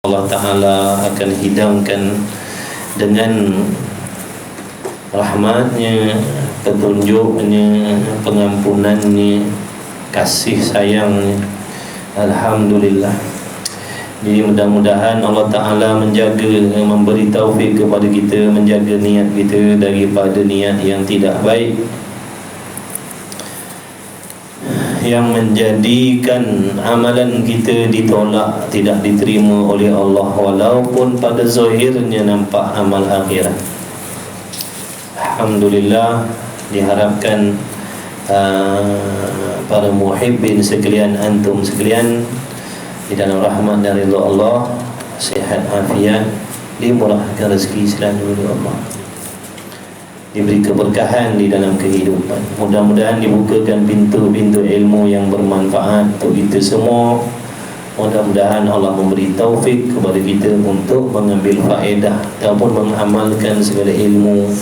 Allah Ta'ala akan hidangkan dengan rahmatnya, petunjuknya, pengampunannya, kasih sayangnya. Alhamdulillah. Jadi mudah-mudahan Allah Ta'ala menjaga, memberi taufik kepada kita, menjaga niat kita daripada niat yang tidak baik, yang menjadikan amalan kita ditolak, tidak diterima oleh Allah, walaupun pada zahirnya nampak amal akhirat. Alhamdulillah, diharapkan para muhibbin sekalian, antum sekalian, di dalam rahmat dan ridha Allah, sihat afiat, dimurahkan rezeki selalu oleh Allah, diberi keberkahan di dalam kehidupan. Mudah-mudahan dibukakan pintu-pintu ilmu yang bermanfaat untuk kita semua. Mudah-mudahan Allah memberi taufik kepada kita untuk mengambil faedah ataupun mengamalkan segala ilmu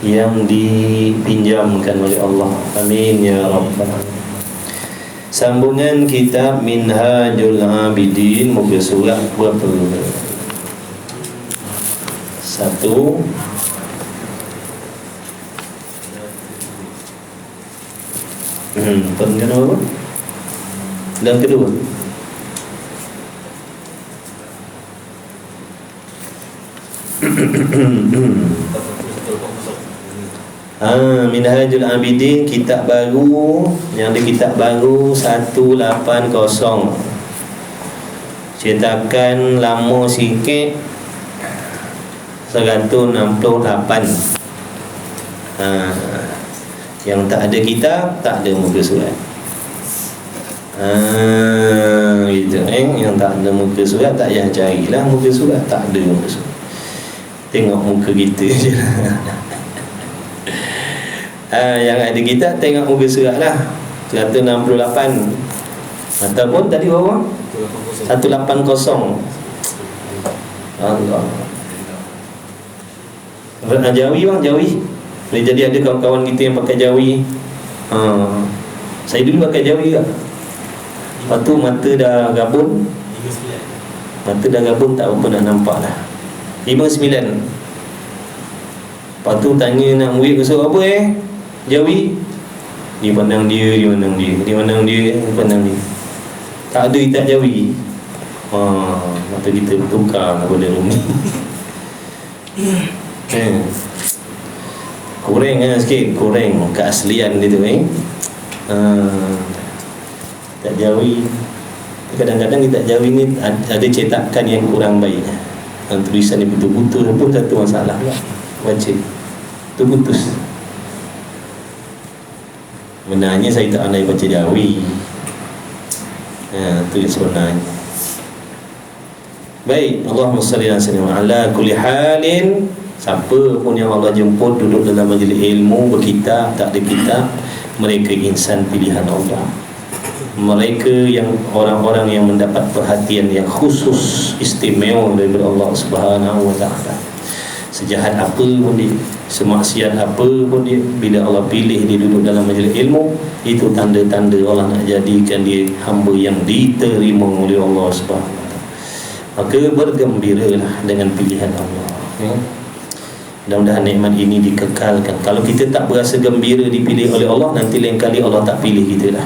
yang dipinjamkan oleh Allah. Amin ya rabbal alamin. Sambungan kitab Minhajul Abidin, muka surat berapa? 1. Pernah apa? Dan kedua. Minhajul Abidin, kitab baru. Yang di kitab baru 180, cetakan lama sikit 168. Yang tak ada kitab, tak ada muka surat. Gitu yang tak ada muka surat, tak payah carilah muka surat. Tak ada muka surat, tengok muka kita je. Yang ada kitab, tengok muka surat lah. 168 ataupun tadi berapa? 180. Allah. Jawi bang, Jawi. Boleh jadi ada kawan-kawan kita yang pakai Jawi. Saya dulu pakai Jawi juga. Lepas tu mata dah gabung. Mata dah gabung, tak apa nak nampak dah. 59. Lepas tu tanya nak murid besar apa Jawi. Dia pandang dia, dia pandang dia, dia pandang dia, dia pandang dia. Tak ada kitab Jawi. Mata kita bertukar pada rumah. Kurang sikit, kurang keaslian dia tu kitab Jawi. Kadang-kadang kitab Jawi ni ada cetakan yang kurang baik. Tulisan ni betul-betul pun satu masalah lah. Baca tu putus. Benarnya saya tak pandai baca Jawi. Tu yang sebenarnya. Baik, Allahumma salli ala kulli halin. Siapa pun yang Allah jemput duduk dalam majlis ilmu, berkitab, tak ada kitab, mereka insan pilihan Allah. Mereka yang orang-orang yang mendapat perhatian yang khusus, istimewa daripada Allah Subhanahu wa ta'ala. Sejahat apa pun dia, semaksiat apa pun dia, bila Allah pilih dia duduk dalam majlis ilmu, itu tanda-tanda Allah nak jadikan dia hamba yang diterima oleh Allah Subhanahu wa ta'ala. Maka bergembiralah dengan pilihan Allah. Mudah-mudahan nikmat ini dikekalkan. Kalau kita tak berasa gembira dipilih oleh Allah, nanti lain kali Allah tak pilih kita lah.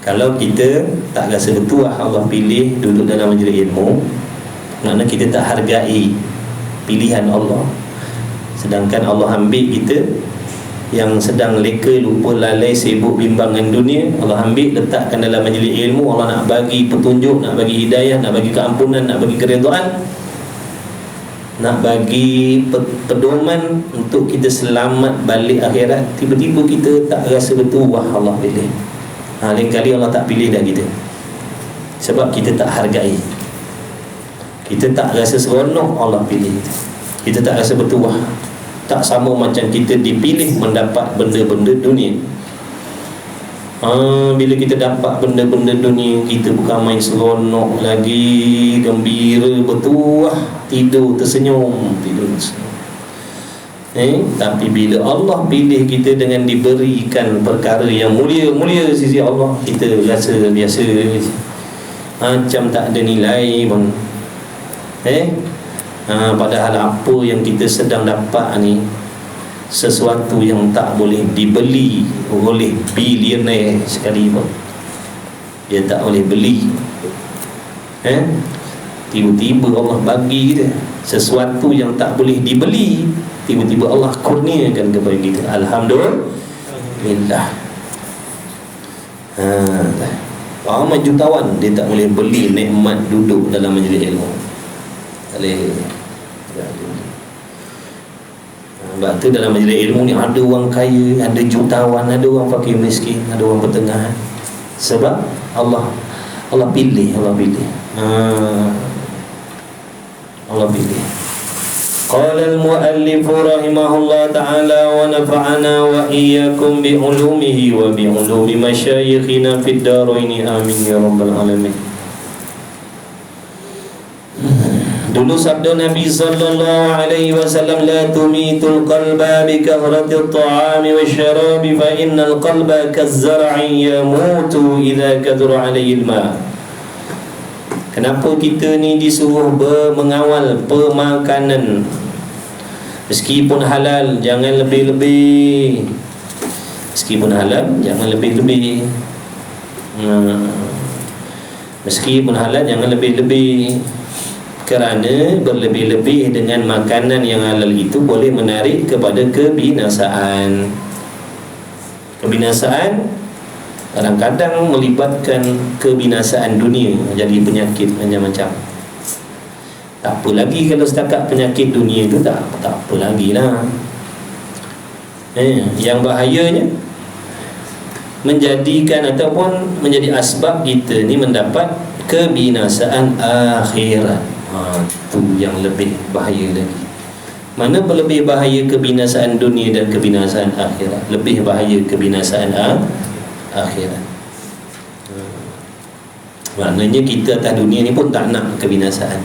Kalau kita tak rasa bertuah Allah pilih duduk dalam majlis ilmu, maknanya kita tak hargai pilihan Allah. Sedangkan Allah ambil kita yang sedang leka, lupa, lalai, sibuk bimbangan dunia, Allah ambil letakkan dalam majlis ilmu. Allah nak bagi petunjuk, nak bagi hidayah, nak bagi keampunan, nak bagi keredaan, nak bagi pedoman untuk kita selamat balik akhirat. Tiba-tiba kita tak rasa bertuah Allah pilih. Lain kali Allah tak pilih dah kita, sebab kita tak hargai. Kita tak rasa seronok Allah pilih kita. Kita tak rasa bertuah. Tak sama macam kita dipilih mendapat benda-benda dunia. Bila kita dapat benda-benda dunia, kita bukan main seronok lagi, gembira, bertuah, tidur tersenyum, tidur tersenyum. Tapi bila Allah pilih kita dengan diberikan perkara yang mulia-mulia sisi Allah, kita rasa biasa. macam tak ada nilai pun. Padahal apa yang kita sedang dapat ni sesuatu yang tak boleh dibeli oleh bilioner sekali pun. Dia tak boleh beli. Tiba-tiba Allah bagi kita sesuatu yang tak boleh dibeli, tiba-tiba Allah kurniakan kepada kita. Alhamdulillah. Ramai jutawan dia tak boleh beli nikmat duduk dalam majlis ilmu. Tak boleh. Sebab tu dalam majlis ilmu ni ada orang kaya, ada jutawan, ada orang fakir miskin, ada orang pertengahan. Sebab Allah pilih. Allah pilih. Qala al-muallif rahimahullah ta'ala wa nafa'ana wa iyyakum bi ulumihi wa bi ulumi masyayikhina fid darain amin ya rabbal alamin. Dulu sabda Nabi sallallahu alaihi wasallam, la tumitul qalba bi kahratil ta'ami wasyarabi fa innal qalba kazzar'i yamutu idza kadura alaihi al-ma'. Kenapa kita ni disuruh mengawal pemakanan? Meskipun halal, jangan lebih-lebih. Meskipun halal, jangan lebih-lebih. Meskipun halal, jangan lebih-lebih. Kerana berlebih-lebih dengan makanan yang halal itu boleh menarik kepada kebinasaan. Kebinasaan kadang-kadang melibatkan kebinasaan dunia, jadi penyakit macam-macam. Tak apa lagi kalau setakat penyakit dunia itu tak apa lagi lah. Yang bahayanya menjadikan ataupun menjadi asbab kita ni mendapat kebinasaan akhirat. Itu yang lebih bahaya lagi. Mana lebih bahaya kebinasaan dunia dan kebinasaan akhirat? Lebih bahaya kebinasaan akhirat. Maknanya kita atas dunia ni pun tak nak kebinasaan.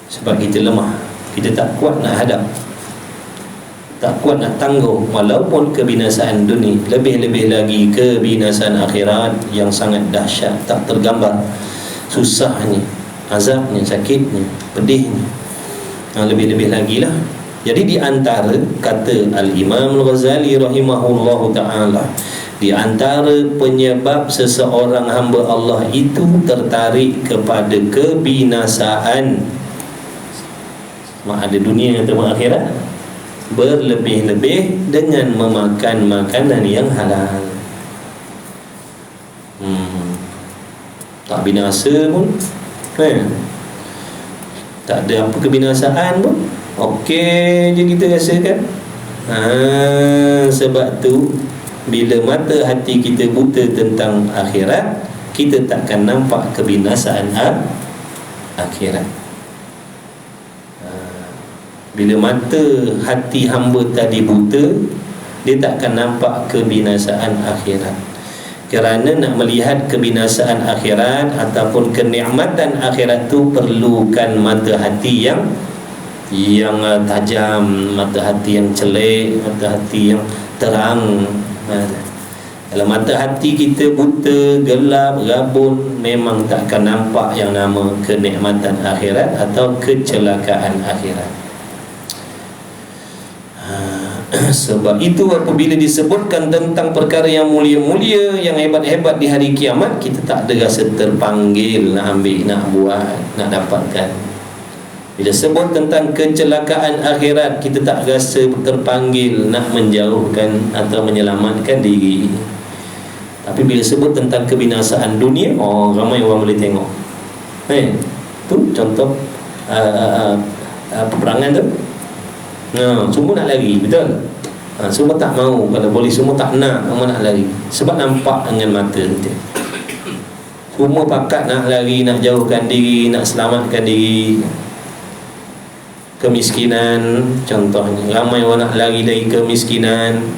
Sebab kita lemah, kita tak kuat nak hadap, tak kuat nak tangguh. Walaupun kebinasaan dunia, lebih-lebih lagi kebinasaan akhirat yang sangat dahsyat, tak tergambar susahnya, azabnya, sakitnya, pedihnya. Lebih-lebih lagi lah. Jadi di antara, kata Al-Imam Al-Ghazali rahimahullahu ta'ala, di antara penyebab seseorang hamba Allah itu tertarik kepada kebinasaan, ada dunia atau akhirat, berlebih-lebih dengan memakan makanan yang halal. Tak binasa pun, tak ada apa kebinasaan pun, okey je kita rasakan. Sebab tu bila mata hati kita buta tentang akhirat, kita takkan nampak kebinasaan akhirat. Bila mata hati hamba tadi buta, dia takkan nampak kebinasaan akhirat. Kerana nak melihat kebinasaan akhirat ataupun kenikmatan akhirat tu perlukan mata hati yang tajam, mata hati yang celik, mata hati yang terang. Kalau mata hati kita buta, gelap, rabun, memang takkan nampak yang nama kenikmatan akhirat atau kecelakaan akhirat. Sebab itu apabila disebutkan tentang perkara yang mulia-mulia, yang hebat-hebat di hari kiamat, kita tak ada rasa terpanggil nak ambil, nak buat, nak dapatkan. Bila sebut tentang kecelakaan akhirat, kita tak rasa terpanggil nak menjauhkan atau menyelamatkan diri. Tapi bila sebut tentang kebinasaan dunia, ramai orang boleh tengok. Tu contoh peperangan tu. Semua nak lari, betul? Semua tak mahu. Kalau boleh semua tak nak, semua nak lari. Sebab nampak dengan mata kita. Semua pakat nak lari, nak jauhkan diri, nak selamatkan diri. Kemiskinan contohnya, ramai orang nak lari dari kemiskinan.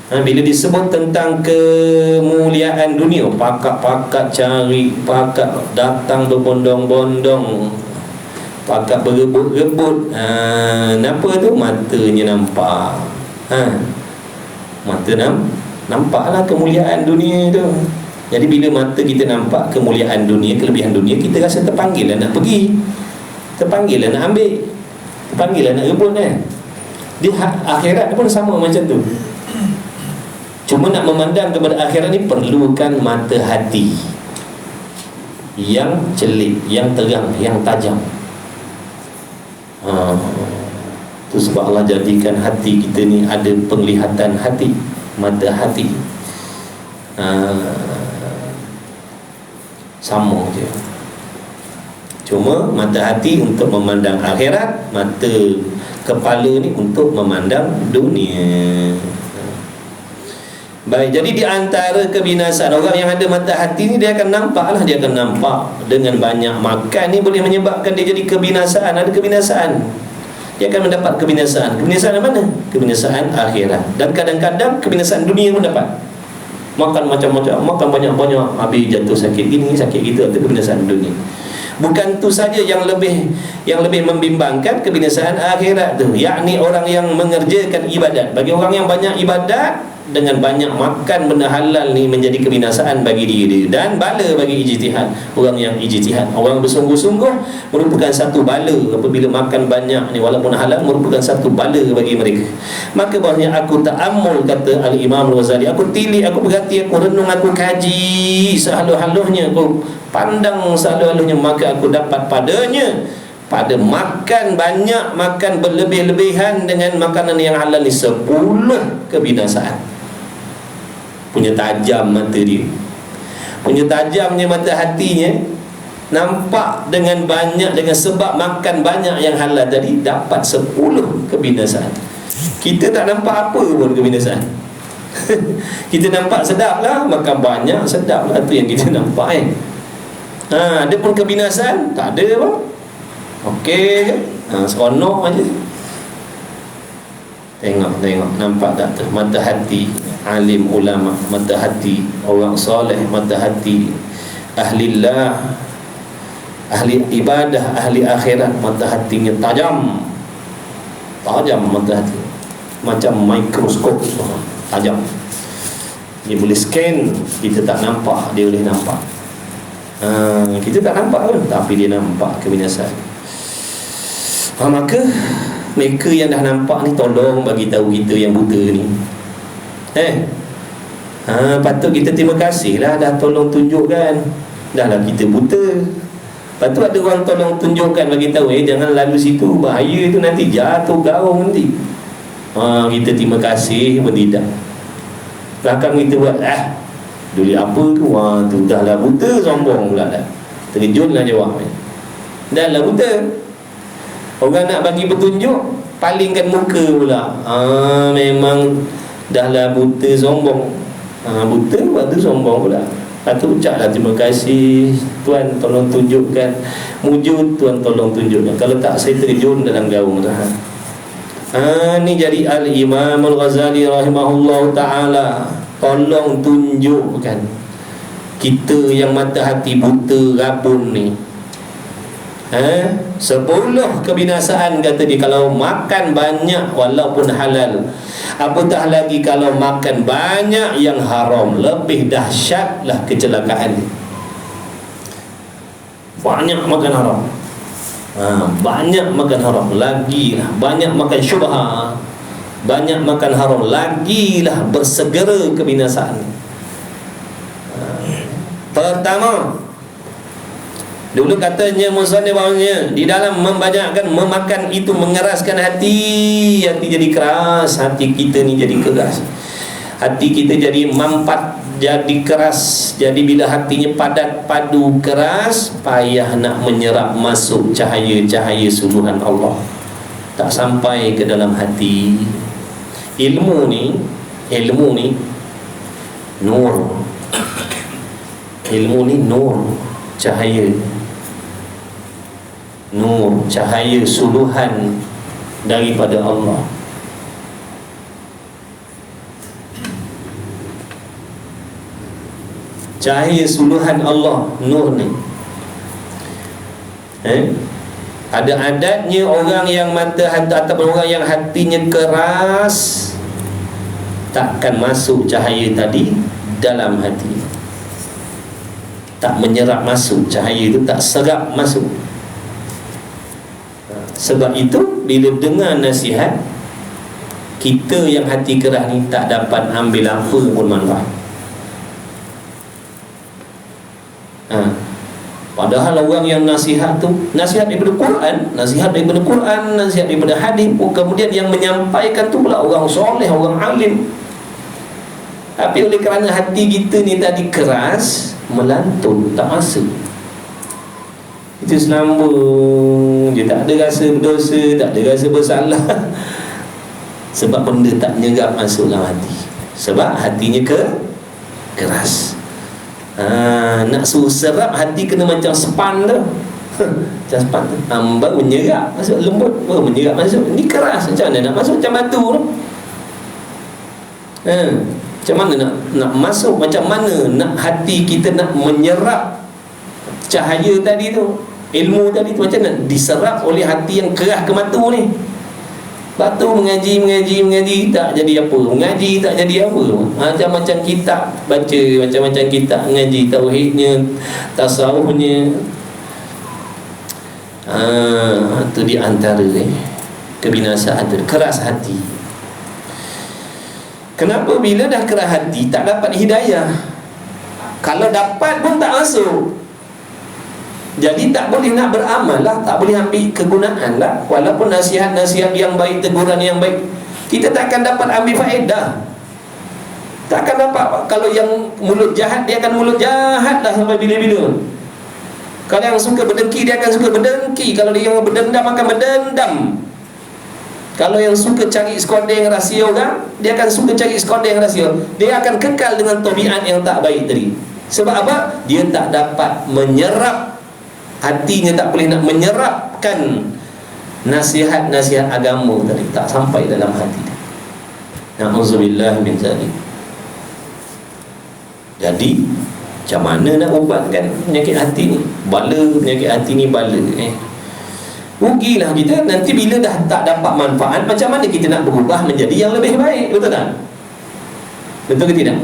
Bila disebut tentang kemuliaan dunia, pakat-pakat cari, pakat datang berbondong-bondong, pakat berebut-rebut. Kenapa tu? Matanya nampak. Mata nampaklah kemuliaan dunia tu. Jadi bila mata kita nampak kemuliaan dunia, kelebihan dunia, kita rasa terpanggil lah nak pergi, terpanggil lah nak ambil, terpanggil lah nak rebut kan. Di akhirat pun sama macam tu. Cuma nak memandang kepada akhirat ni perlukan mata hati yang celik, yang terang, yang tajam. Itu sebab Allah jadikan hati kita ni ada penglihatan hati, mata hati. Sama je. Cuma mata hati untuk memandang akhirat, mata kepala ni untuk memandang dunia. Baik, jadi di antara kebinasaan orang yang ada mata hati ni, dia akan nampak lah, dia akan nampak dengan banyak makan ni boleh menyebabkan dia jadi kebinasaan. Ada kebinasaan, dia akan mendapat kebinasaan. Kebinasaan mana? Kebinasaan akhirat. Dan kadang-kadang kebinasaan dunia pun dapat. Makan macam-macam, makan banyak-banyak, habis jatuh sakit gini, sakit gitu, itu kebinasaan dunia. Bukan tu saja yang lebih membimbangkan, kebinasaan akhirat tu, yakni orang yang mengerjakan ibadat. Bagi orang yang banyak ibadat dengan banyak makan benda halal ni menjadi kebinasaan bagi diri dia, dan bala bagi ijtihad. Orang yang ijtihad, orang bersungguh-sungguh, merupakan satu bala apabila makan banyak ni walaupun halal, merupakan satu bala bagi mereka. Maka bahasanya aku ta'ammul, kata Al-Imam Al-Ghazali, aku tilik, aku berhati, aku renung, aku kaji sehaluh-haluhnya, aku pandang sehaluh-haluhnya, maka aku dapat padanya, pada makan banyak, makan berlebih-lebihan dengan makanan yang halal ni, 10 kebinasaan. Punya tajam mata dia, punya tajamnya mata hatinya, nampak dengan banyak, dengan sebab makan banyak yang halal tadi, dapat 10 kebinasaan. Kita tak nampak apa pun kebinasaan. Kita nampak sedap lah, makan banyak sedap lah, tu yang kita nampak ada pun kebinasaan tak ada apa. Okey je, seronok aja. Tengok, nampak tak tu mata hati alim ulama, mata hati orang soleh, mata hati ahlillah, ahli ibadah, ahli akhirat, mata hatinya tajam mata hati, macam mikroskop tajam. Dia boleh scan, kita tak nampak, dia boleh nampak. Kita tak nampak pun, tapi dia nampak kebinasaan. Maka mereka yang dah nampak ni, tolong bagi tahu kita yang buta ni. Patut kita terima kasih lah, dah tolong tunjukkan. Dah lah kita buta, patut ada orang tolong tunjukkan, bagi tahu jangan lalu situ, bahaya tu, nanti jatuh gaung nanti. Kita terima kasih pun tidak. Belakang kita buat dulu apa tu, tu dah lah buta, sombong pula dah. Terjun lah jawab. Dah lah buta. Orang nak bagi petunjuk, palingkan muka pula. Memang dah lah buta, sombong. Buta, lepas tu sombong pula. Lepas tu ucaplah terima kasih, Tuan tolong tunjukkan. Mujud, Tuan tolong tunjukkan. Kalau tak, saya terjun dalam gaung tu. Ni jadi Al-Imam Al-Ghazali rahimahullah ta'ala, tolong tunjukkan kita yang mata hati buta rabun ni. 10 kebinasaan, kata dia, kalau makan banyak walaupun halal. Apatah lagi kalau makan banyak yang haram, lebih dahsyatlah kecelakaan. Banyak makan haram, banyak makan haram, lagilah banyak makan syubhat, banyak makan haram, lagilah bersegera kebinasaan. Pertama, dulu katanya musannif bahawanya di dalam membanyakkan memakan itu mengeraskan hati. Hati jadi keras, hati kita ni jadi keras, hati kita jadi mampat, jadi keras. Jadi bila hatinya padat, padu, keras, payah nak menyerap masuk cahaya-cahaya suluhan Allah, tak sampai ke dalam hati. Ilmu ni nur. Ilmu ni nur, cahaya, nur, cahaya suluhan daripada Allah. Cahaya suluhan Allah, nur ni. Ada adatnya orang yang mata hati ataupun orang yang hatinya keras, takkan masuk cahaya tadi dalam hati. tak menyerap masuk, cahaya itu tak serap masuk. Sebab itu bila dengar nasihat, kita yang hati keras ni tak dapat ambil apa pun manfaat. Padahal orang yang nasihat tu, nasihat daripada Quran, nasihat daripada hadis, kemudian yang menyampaikan tu pula orang soleh, orang alim. Tapi oleh kerana hati kita ni tadi keras, melantun, tak masuk. Itu selambung, dia tak ada rasa berdosa, tak ada rasa bersalah. Sebab benda tak menyerap masuk dalam hati. Sebab hatinya keras. Nak suruh serap hati kena macam span tu. Macam span tu, baru menyerap masuk, lembut baru menyerap masuk. Ni keras, macam mana nak masuk? Macam batu tu. Macam mana nak masuk? Macam mana nak hati kita nak menyerap cahaya tadi tu, ilmu tadi tu, macam mana diserap oleh hati yang keras ke batu ni? Batu mengaji tak jadi apa, mengaji tak jadi apa. Macam-macam kitab baca, macam-macam kitab mengaji, tauhidnya, tasawufnya. Itu di antara kebinasaan tu, keras hati. Kenapa bila dah keras hati tak dapat hidayah? Kalau dapat pun tak masuk. Jadi tak boleh nak beramal lah, tak boleh ambil kegunaan lah. Walaupun nasihat-nasihat yang baik, teguran yang baik, kita tak akan dapat ambil faedah. Tak akan dapat. Kalau yang mulut jahat, dia akan mulut jahat lah sampai bila-bila. Kalau yang suka berdengki, dia akan suka berdengki. Kalau dia yang berdendam, akan berdendam. Kalau yang suka cari skondeng rahsia orang, dia akan suka cari skondeng rahsia. Dia akan kekal dengan tabiat yang tak baik tadi. Sebab apa? Dia tak dapat menyerap, hatinya tak boleh nak menyerapkan nasihat-nasihat agama tadi, tak sampai dalam hati. Na'udzubillah min zalik. Jadi macam mana nak ubatkan penyakit hati ni? Penyakit hati ni bala. Rugilah kita. Nanti bila dah tak dapat manfaat, macam mana kita nak berubah menjadi yang lebih baik? Betul tak? Betul ke tidak?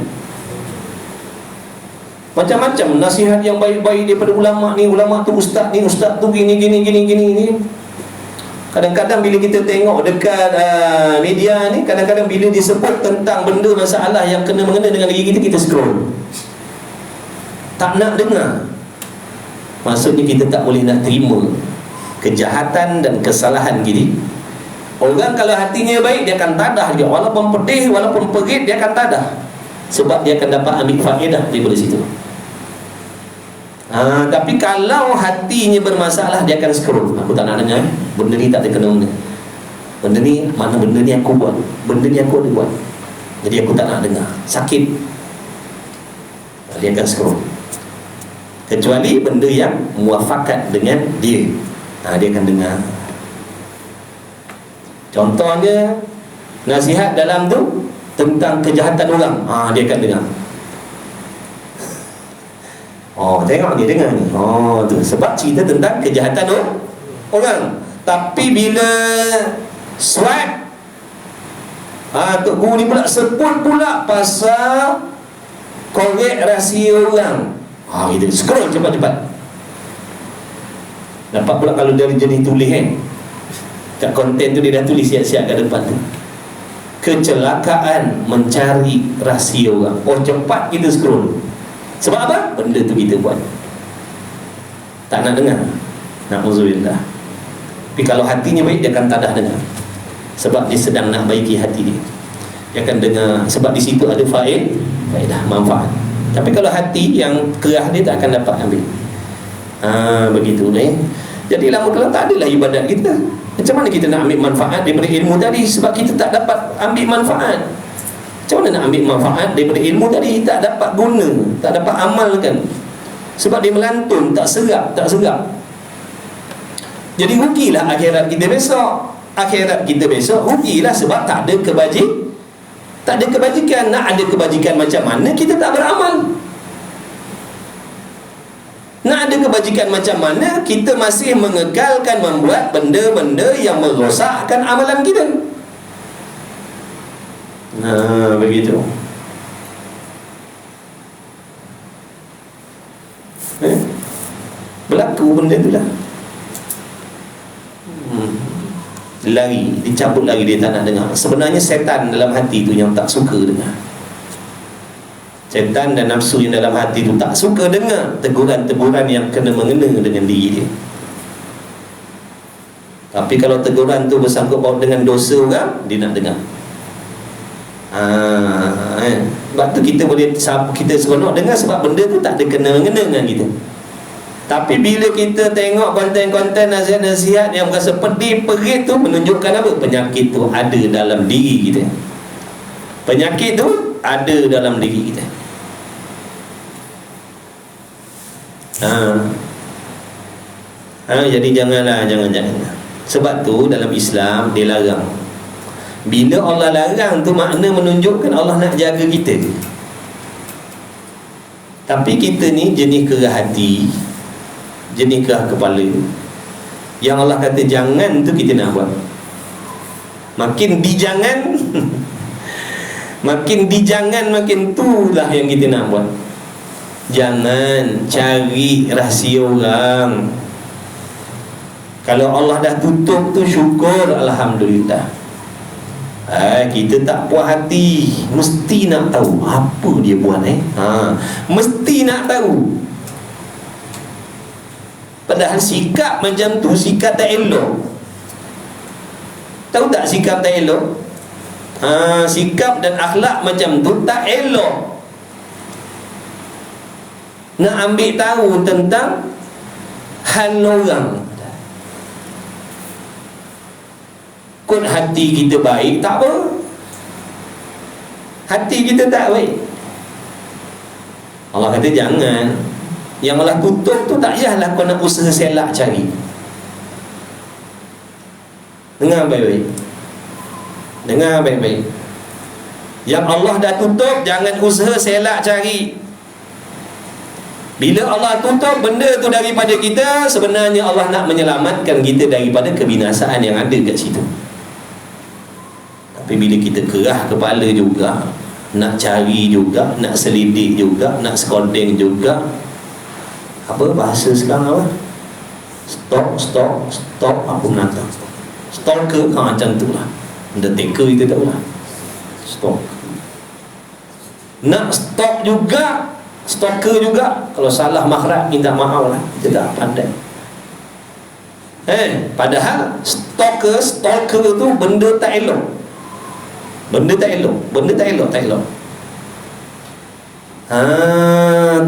Macam-macam nasihat yang baik-baik daripada ulama ni, ulama tu ustaz ni, ustaz tu gini. Kadang-kadang bila kita tengok dekat media ni, kadang-kadang bila disebut tentang benda masalah yang kena-mengena dengan diri kita, kita scroll, tak nak dengar. Maksudnya kita tak boleh nak terima kejahatan dan kesalahan gini. Orang kalau hatinya baik, dia akan tadah dia. Walaupun pedih, walaupun perit, dia akan tadah. Sebab dia akan dapat ambil faedah daripada situ. Tapi kalau hatinya bermasalah, dia akan scroll. Aku tak nak dengar. Benda ni tak ada kena-mengena. Benda ni, mana benda ni aku buat, benda ni aku ada buat. Jadi aku tak nak dengar. Sakit. Dia akan scroll. Kecuali benda yang muafakat dengan dia, dia akan dengar. Contohnya nasihat dalam tu tentang kejahatan orang, dia akan dengar. Tengok dia dengar ni. Tu sebab cerita tentang kejahatan orang. Tapi bila swipe, Tok Guru ni pula sebut pula pasal korek rahsia orang. Kita scroll cepat-cepat. Nampak pula kalau dia jadi tulis kat konten tu dia dah tulis siap-siap kat depan tu, kecelakaan mencari rahsia orang. Cepat kita scroll. Sebab apa? Benda tu kita buat, tak nak dengar. Na'udzubillah. Tapi kalau hatinya baik, dia akan tadah dengar. Sebab dia sedang nak baiki hati dia. Dia akan dengar. Sebab di situ ada faedah, manfaat. Tapi kalau hati yang kerah, dia tak akan dapat ambil. Begitu ni. Jadi lama-lama tak adalah ibadat kita. Macam mana kita nak ambil manfaat daripada ilmu tadi? Sebab kita tak dapat ambil manfaat. Macam mana nak ambil manfaat daripada ilmu tadi? Tak dapat guna, tak dapat amalkan. Sebab dia melantun, tak serap. Jadi rugilah akhirat kita besok. Akhirat kita besok rugilah sebab tak ada kebajikan. Nak ada kebajikan macam mana kita tak beramal? Nak ada kebajikan macam mana kita masih mengekalkan membuat benda-benda yang merosakkan amalan kita? Begitu. berlaku benda tu lah. Lari, dicabut lagi, dia tak nak dengar. Sebenarnya setan dalam hati tu yang tak suka dengar. Setan dan nafsu yang dalam hati tu tak suka dengar teguran-teguran yang kena mengena dengan diri dia. Tapi kalau teguran tu bersangkut paut dengan dosa orang, dia nak dengar. Sebab tu kita boleh, kita seronok dengar sebab benda tu tak ada kena-mengena dengan kita. Tapi bila kita tengok konten-konten nasihat-nasihat yang berasa pedih, perih tu menunjukkan apa? Penyakit tu ada dalam diri kita. Penyakit tu ada dalam diri kita. Jadi jangan. Sebab tu dalam Islam dia larang. Bila Allah larang tu makna menunjukkan Allah nak jaga kita. Tapi kita ni jenis kerah hati, jenis kerah kepala. Yang Allah kata jangan tu kita nak buat. Makin dijangan makin dijangan, makin tu lah yang kita nak buat. Jangan cari rahsia orang. Kalau Allah dah tutup tu syukur, alhamdulillah. Kita tak puas hati, mesti nak tahu apa dia buat. Mesti nak tahu. Padahal sikap macam tu sikap tak elok. Tahu tak sikap tak elok? Sikap dan akhlak macam tu tak elok. Nak ambil tahu tentang hal orang. Kot hati kita baik, tak apa. Hati kita tak baik, Allah kata jangan. Yang Allah tutup tu tak payahlah kau nak usaha selak cari. Dengar baik-baik. Dengar baik-baik. Yang Allah dah tutup, jangan usaha selak cari. Bila Allah tutup benda tu daripada kita, sebenarnya Allah nak menyelamatkan kita daripada kebinasaan yang ada kat situ. Tapi bila kita kerah kepala juga, nak cari juga, nak selidik juga, nak scouting juga, apa bahasa sekarang apa? Stop apa menantang. Stalker, macam tu lah. Undertaker kita tahu lah. Stop. Nak stop juga, stalker juga. Kalau salah makhraj minta maaf lah. Kita tak pandai. Padahal stalker tu benda tak elok. Benda tak elok.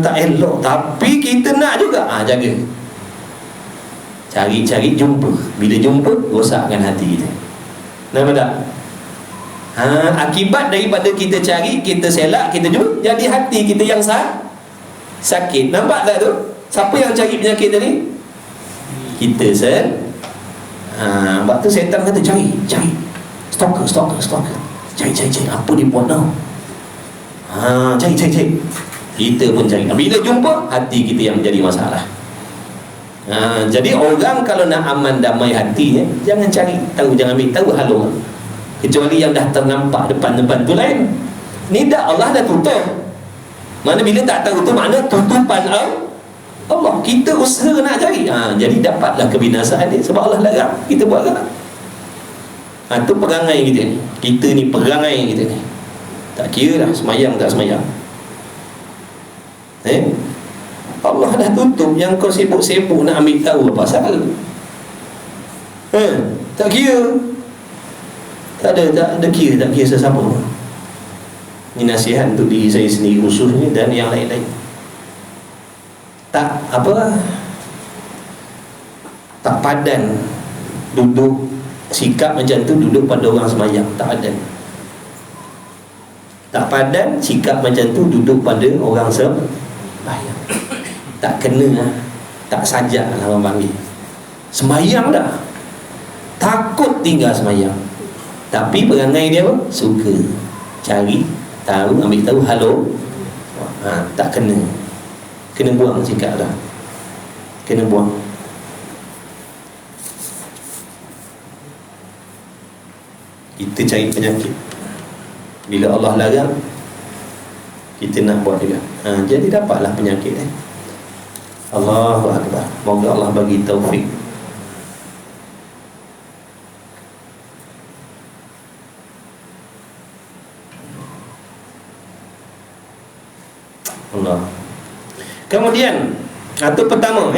Tak elok. Tapi kita nak juga jaga. Cari jumpa. Bila jumpa, rosakkan hati kita. Nampak tak? Akibat daripada kita cari, kita selak, kita jumpa, jadi hati kita yang sakit. Nampak tak tu? Siapa yang cari penyakit tadi? Kita sebab tu setan kata cari. Stalker. Cari. Apa dia buat tau? Cari. Kita pun cari. Bila jumpa, hati kita yang jadi masalah. Jadi orang kalau nak aman damai hatinya, jangan cari tahu, jangan ambil tahu halus. Kecuali yang dah ternampak depan-depan tu lain. Ni dah Allah dah tutup. Mana bila tak tahu tu makna tutupan Allah. Kita usaha nak cari. Jadi dapatlah kebinasaan dia sebab Allah larang kita buat kan. Tu perangai kita ni. Kita ni perangai kita ni. Tak kira dah semayang tak semayang. Allah dah tutup, yang kau sibuk-sibuk nak ambil tahu apa pasal. Tak kira. Tak ada kira sesiapa. Ini nasihat untuk diri saya sendiri khususnya dan yang lain-lain. Tak padan duduk sikap macam tu, duduk pada orang semayang. Tak padan. Tak padan sikap macam tu, duduk pada orang semayang. Tak kena, tak sajak lah orang panggil. Semayang dah, takut tinggal semayang. Tapi perangai dia apa? Suka cari tahu, ambil tahu halo. Tak kena. Kena buang sikap dah. Kena buang. Kita cari penyakit. Bila Allah larang, kita nak buat juga. Jadi dapatlah penyakit. Allahu Akbar. Moga Allah bagi taufik. Allah. Kemudian atau pertama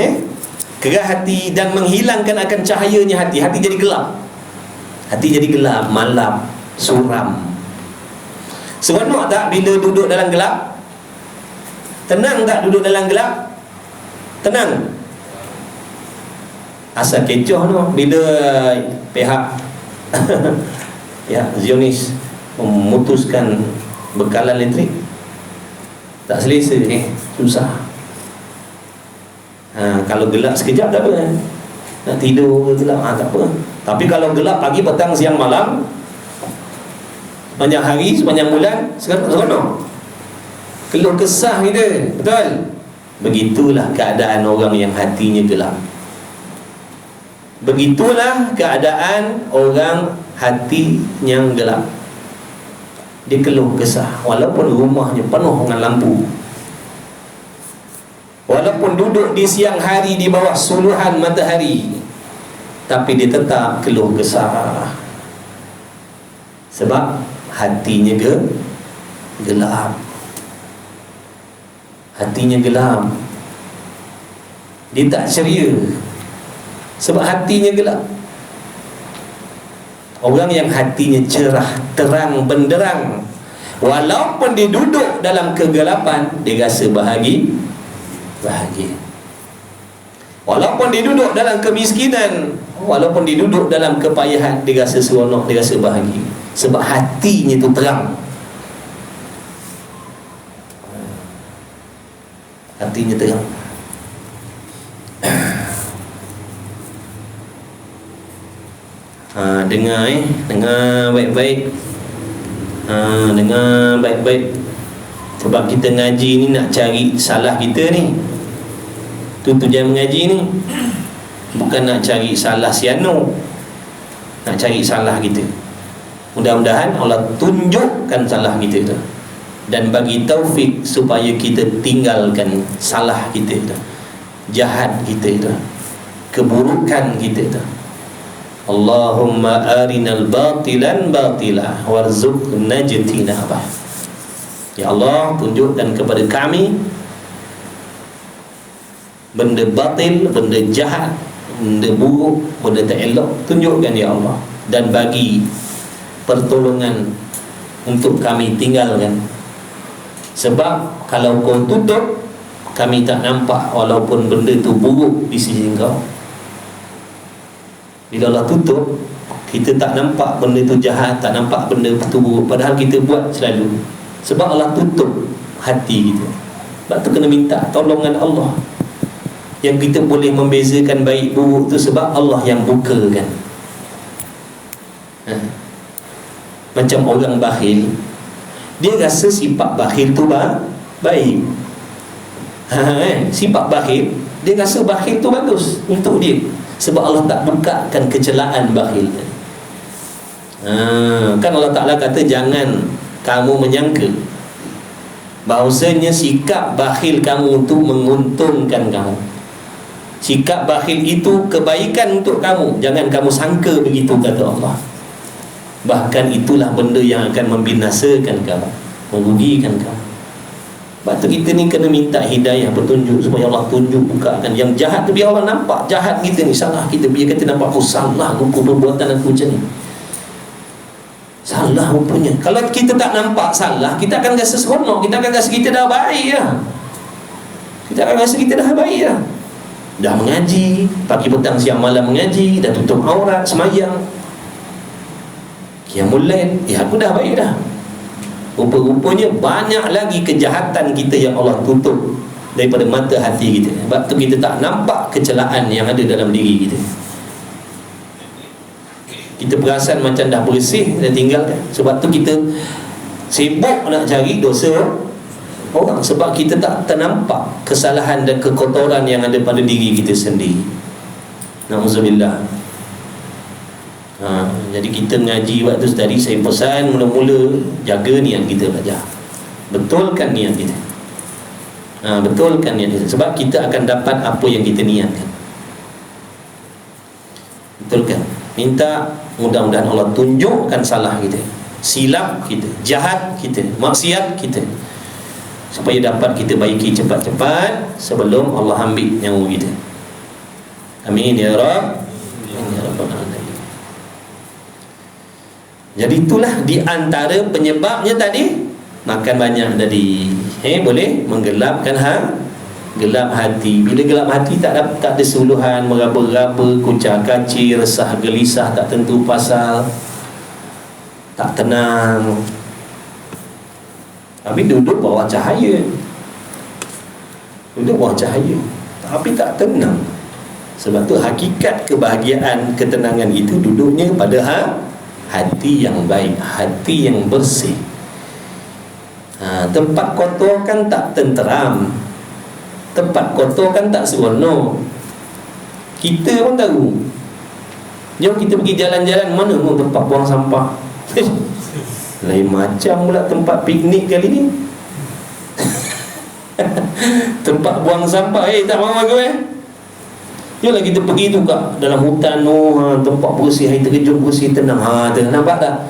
kerah hati dan menghilangkan akan cahayanya hati. Hati jadi gelap. Hati jadi gelap, malam, suram. Seronok tak bila duduk dalam gelap? Tenang tak duduk dalam gelap? Tenang. Asal kecoh tu bila pihak ya Zionis memutuskan bekalan elektrik, tak selesa, susah. Kalau gelap sekejap tak apa, nak tidur gelap tak apa. Tapi kalau gelap pagi, petang, siang, malam, sepanjang hari, sepanjang bulan, seronok. Keluh kesah kita, betul? Begitulah keadaan orang yang hatinya gelap. Begitulah keadaan orang hati yang gelap. Dia keluh kesah walaupun rumahnya penuh dengan lampu, walaupun duduk di siang hari di bawah suluhan matahari, tapi dia tetap keluh kesah. Sebab hatinya gelap. Hatinya gelap. Dia tak ceria sebab hatinya gelap. Orang yang hatinya cerah, terang, benderang, walaupun dia duduk dalam kegelapan, dia rasa bahagia. Walaupun dia duduk dalam kemiskinan, walaupun dia duduk dalam kepayahan, dia rasa seronok, dia rasa bahagia. Sebab hatinya tu terang. Hatinya terang. Dengar baik-baik. Dengar baik-baik. Sebab kita ngaji ni nak cari salah kita ni. Tujuan mengaji ni bukan nak cari salah siano, nak cari salah kita. Mudah-mudahan Allah tunjukkan salah kita tu dan bagi taufik supaya kita tinggalkan salah kita tu, jahat kita tu, keburukan kita tu. Allahumma arinal batilan batila warzuqna ijtinabah. Ya Allah, tunjukkan kepada kami benda batil, benda jahat, benda buruk, benda tak elok. Tunjukkan ya Allah, dan bagi pertolongan untuk kami tinggalkan. Sebab kalau kau tutup, kami tak nampak walaupun benda tu buruk di sisi kau. Bila Allah tutup, kita tak nampak benda tu jahat, tak nampak benda tu buruk, padahal kita buat selalu. Sebab Allah tutup hati kita. Sebab tu kena minta tolongan Allah. Yang kita boleh membezakan baik buruk tu sebab Allah yang bukakan. Macam orang bakhil, dia rasa sifat bakhil tu baik. Sifat bakhil, dia rasa bakhil tu bagus untuk dia. Sebab Allah tak bukakan kecelaan bakhil. Kan Allah Ta'ala kata jangan kamu menyangka bahawasanya sikap bakhil kamu tu menguntungkan kamu. Sikap bakhil itu kebaikan untuk kamu. Jangan kamu sangka begitu, kata Allah. Bahkan itulah benda yang akan membinasakan kamu, merugikan kamu. Sebab tu kita ni kena minta hidayah, petunjuk supaya Allah tunjuk, bukakan. Yang jahat tu biar Allah nampak jahat kita ni, salah kita. Biar kita nampak, oh salah rupa perbuatan aku macam ni, salah rupanya. Kalau kita tak nampak salah, kita akan rasa seronok. Kita akan rasa kita dah baik lah. Kita akan rasa kita dah baik lah. Dah mengaji, pagi petang siang malam mengaji, dah tutup aurat, semayang, qiyamul lail, aku dah baik dah. Rupa-rupanya banyak lagi kejahatan kita yang Allah tutup daripada mata hati kita. Sebab tu kita tak nampak kecelaan yang ada dalam diri kita. Kita perasan macam dah bersih, dah tinggalkan. Sebab tu kita sibuk nak cari dosa orang. Sebab kita tak ternampak kesalahan dan kekotoran yang ada pada diri kita sendiri. Na'udzubillah. Jadi kita mengaji waktu tadi, saya pesan mula-mula jaga niat kita belajar. Betulkan niat kita. Betulkan niat kita. Sebab kita akan dapat apa yang kita niatkan. betulkan. Minta mudah-mudahan Allah tunjukkan salah kita, silap kita, jahat kita, maksiat kita, supaya dapat kita baiki cepat-cepat sebelum Allah ambil nyawa kita. Amin ya Rabb. Amin ya Rabbal Alamin. Jadi itulah di antara penyebabnya tadi, makan banyak tadi. Boleh menggelapkan gelap hati. Bila gelap hati tak ada suluhan, meraba-raba, kucar-kacir, resah gelisah, tak tentu pasal, tak tenang. Tapi duduk bawah cahaya, tapi tak tenang. Sebab tu hakikat kebahagiaan, ketenangan itu duduknya pada hati yang baik, hati yang bersih. Tempat kotor kan tak tenteram, tempat kotor kan tak seronok. Kita pun tahu. Jom kita pergi jalan-jalan, mana pun tempat buang sampah. Lain macam pula tempat piknik kali ni. Tempat buang sampah, tak mahu aku Yalah kita pergi tu kat dalam hutan tempat bersih, hari terkejut bersih, tenang. Nampak tak?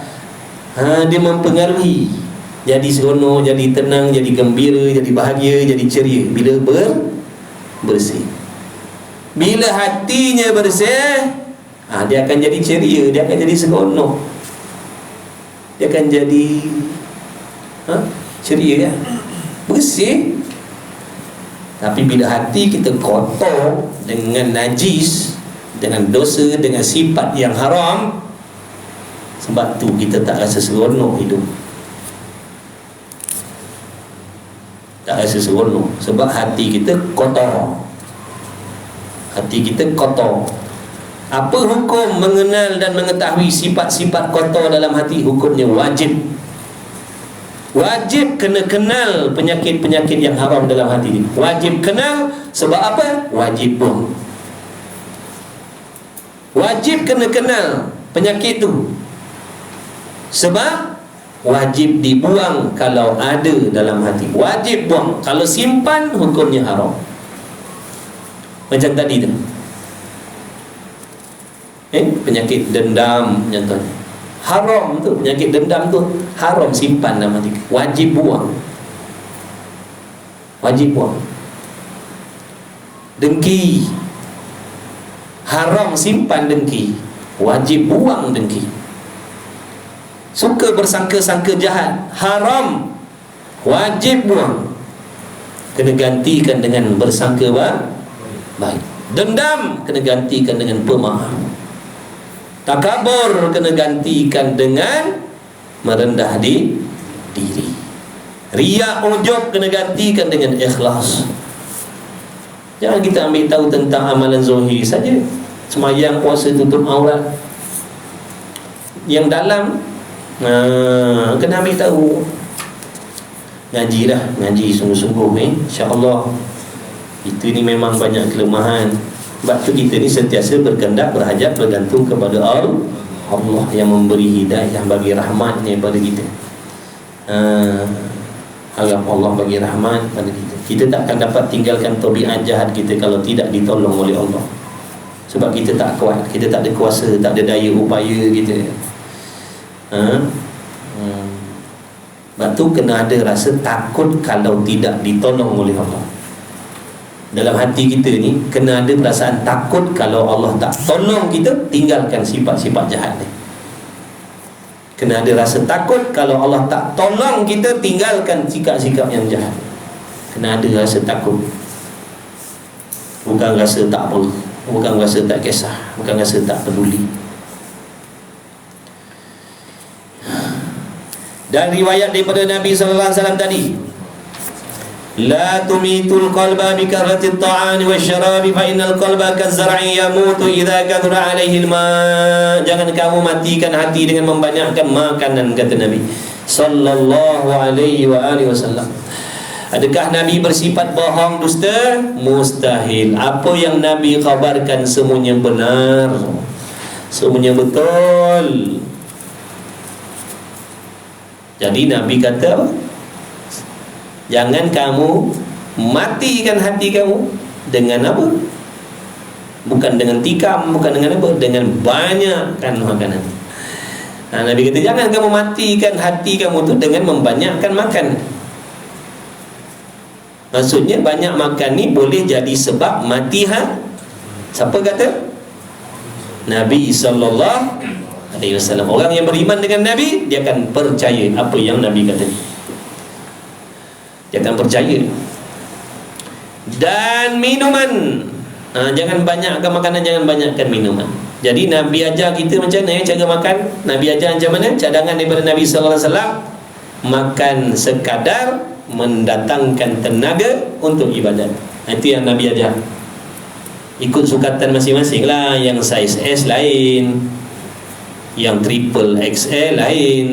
Dia mempengaruhi. Jadi seronok, jadi tenang, jadi gembira, jadi bahagia, jadi ceria bila bersih. Bila hatinya bersih, dia akan jadi ceria, dia akan jadi seronok, dia akan jadi ceria, bersih. Tapi bila hati kita kotor dengan najis, dengan dosa, dengan sifat yang haram, sebab tu kita tak rasa seronok hidup. Tak rasa seronok sebab hati kita kotor. Hati kita kotor. Apa hukum mengenal dan mengetahui sifat-sifat kotor dalam hati? Hukumnya wajib. Wajib kena kenal penyakit-penyakit yang haram dalam hati ini. Wajib kenal. Sebab apa? Wajib buang. Wajib kena kenal penyakit tu, sebab wajib dibuang kalau ada dalam hati. Wajib buang. Kalau simpan, hukumnya haram. Macam tadi tu, penyakit dendam contohnya, haram tu. Penyakit dendam tu haram simpan dalam hati. Wajib buang. Wajib buang. Dengki, haram simpan dengki. Wajib buang dengki. Suka bersangka-sangka jahat, haram, wajib buang. Kena gantikan dengan bersangka baik. Dendam kena gantikan dengan pemaaf. Takabur kena gantikan dengan merendah diri. Riya, ujub kena gantikan dengan ikhlas. Jangan kita ambil tahu tentang amalan zahir saja, sembahyang, puasa, tutup aurat. Yang dalam kena ambil tahu. Ngajilah, ngaji sungguh-sungguh insya-Allah. Itu ni memang banyak kelemahan. Sebab tu kita ni sentiasa berkehendak, berhajat, bergantung kepada Allah yang memberi hidayah, bagi rahmatnya pada kita. Harap Allah bagi rahmat pada kita. Kita tak akan dapat tinggalkan tabiat jahat kita kalau tidak ditolong oleh Allah. Sebab kita tak kuat, kita tak ada kuasa, tak ada daya upaya kita. Sebab tu kena ada rasa takut kalau tidak ditolong oleh Allah. Dalam hati kita ni kena ada perasaan takut kalau Allah tak tolong kita, tinggalkan sifat-sifat jahat ni. Kena ada rasa takut kalau Allah tak tolong kita, tinggalkan sikap-sikap yang jahat. Kena ada rasa takut. Bukan rasa tak apa, bukan rasa tak kisah, bukan rasa tak peduli. Dan riwayat daripada Nabi sallallahu alaihi wasallam tadi, la tumitul qalba bi karratit ta'ani wasyarabi fa innal qalba kazar'i yamutu idza kathura alaihi alma. Jangan kamu matikan hati dengan membanyakkan makanan, kata Nabi sallallahu alaihi wasallam. Adakah Nabi bersifat bohong, dusta? Mustahil. Apa yang Nabi khabarkan semuanya benar, semuanya betul. Jadi Nabi kata apa? Jangan kamu matikan hati kamu dengan apa? Bukan dengan tikam, bukan dengan apa, dengan banyakkan makanan. Nabi kata jangan kamu matikan hati kamu tu dengan membanyakkan makan. Maksudnya banyak makan ni boleh jadi sebab mati siapa kata? Nabi SAW. Orang yang beriman dengan Nabi, dia akan percaya apa yang Nabi kata. Dia akan percaya. Dan minuman, jangan banyakkan makanan, jangan banyakkan minuman. Jadi Nabi ajar kita macam mana cara makan. Nabi ajar macam mana? Cadangan daripada Nabi SAW, makan sekadar mendatangkan tenaga untuk ibadat. Itu yang Nabi ajar. Ikut sukatan masing-masing lah. Yang saiz S lain, yang triple XL lain.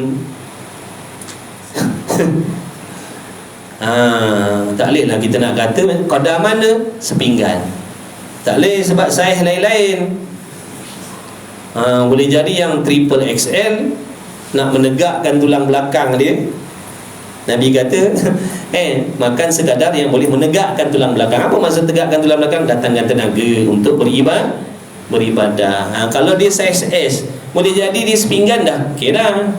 Tak boleh lah kita nak kata qadar mana sepinggan. Tak boleh sebab saiz lain-lain. Boleh jadi yang triple XL nak menegakkan tulang belakang dia, Nabi kata makan sekadar yang boleh menegakkan tulang belakang. Apa maksud tegakkan tulang belakang? Datangkan tenaga untuk beribadah. Kalau dia saiz S, boleh jadi dia sepinggan dah kira.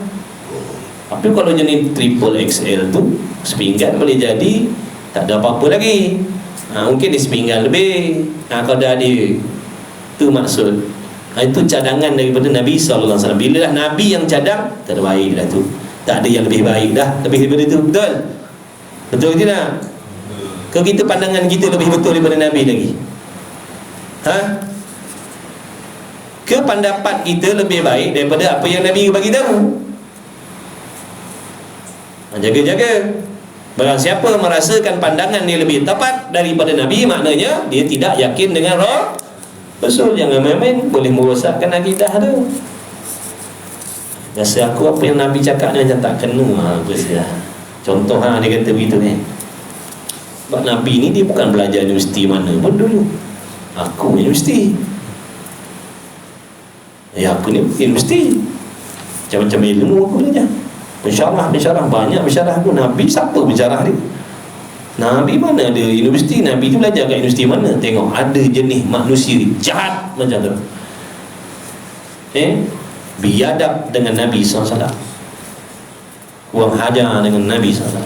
Tapi kalau jenis triple XL tu sepinggan, boleh jadi tak ada apa-apa lagi. Mungkin dia sepinggan lebih kadar dia. Itu maksud. Itu cadangan daripada Nabi SAW. Bila dah Nabi yang cadang, terbaik dah tu. Tak ada yang lebih baik dah lebih daripada itu. Betul? Betul ke tidak? Ke kita pandangan kita lebih betul daripada Nabi lagi? Ke pendapat kita lebih baik daripada apa yang Nabi bagi tahu? Jaga-jaga. Barang siapa merasakan pandangan dia lebih tepat daripada Nabi, maknanya dia tidak yakin dengan Rasul. Jangan main-main, boleh merosakkan akidah tu. Rasa aku apa yang Nabi cakap ni macam tak kena. Contoh dia kata begitu ni. Sebab Nabi ni dia bukan belajar universiti mana pun dulu. Aku universiti. Aku ni universiti. Macam-macam ilmu aku belajar. Pensyarah banyak pensyarah aku. Nabi siapa pensyarah dia? Nabi mana ada universiti? Nabi tu belajar kat universiti mana? Tengok ada jenis manusia jahat macam tu. Biadab dengan Nabi SAW, kurang hajar dengan Nabi SAW.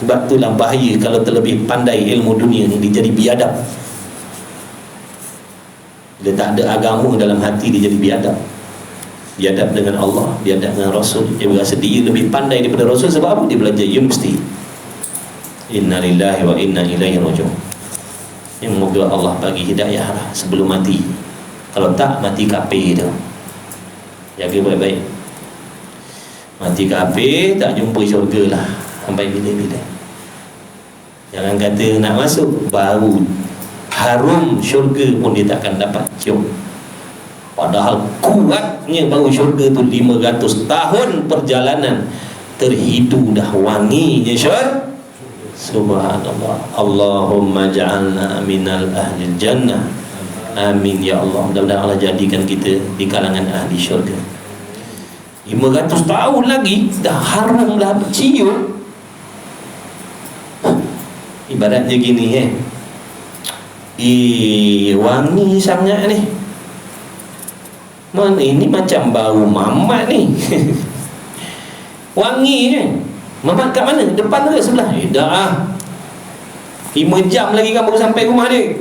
Sebab itulah bahaya kalau terlebih pandai ilmu dunia ni, dia jadi biadab. Dia tak ada agama dalam hati, dia jadi biadab. Biadab dengan Allah, biadab dengan Rasul. Dia berasa dia lebih pandai daripada Rasul. Sebab apa? Dia belajar universiti. Inna lillahi wa inna ilaihi raji'un. Moga Allah bagi hidayah lah sebelum mati. Kalau tak, mati kafir tu. Jaga baik-baik. Mati kafir, tak jumpa syurga lah sampai bila-bila. Jangan kata nak masuk, baru harum syurga pun dia takkan dapat cium. Padahal kuatnya bau syurga tu 500 tahun perjalanan, terhidu dah wanginya syurga. Subhanallah. Allahumma ja'alna minal ahli jannah. Amin ya Allah. Mudah-mudahan Allah jadikan kita di kalangan ahli syurga. 500 tahun lagi dah harum, dah cium. Ibaratnya gini wangi sangat ni. Mana ini macam bau mamat ni. Wangi ni. Mamat kat mana? Depan ke sebelah? Dah 5 jam lagi kan baru sampai rumah dia.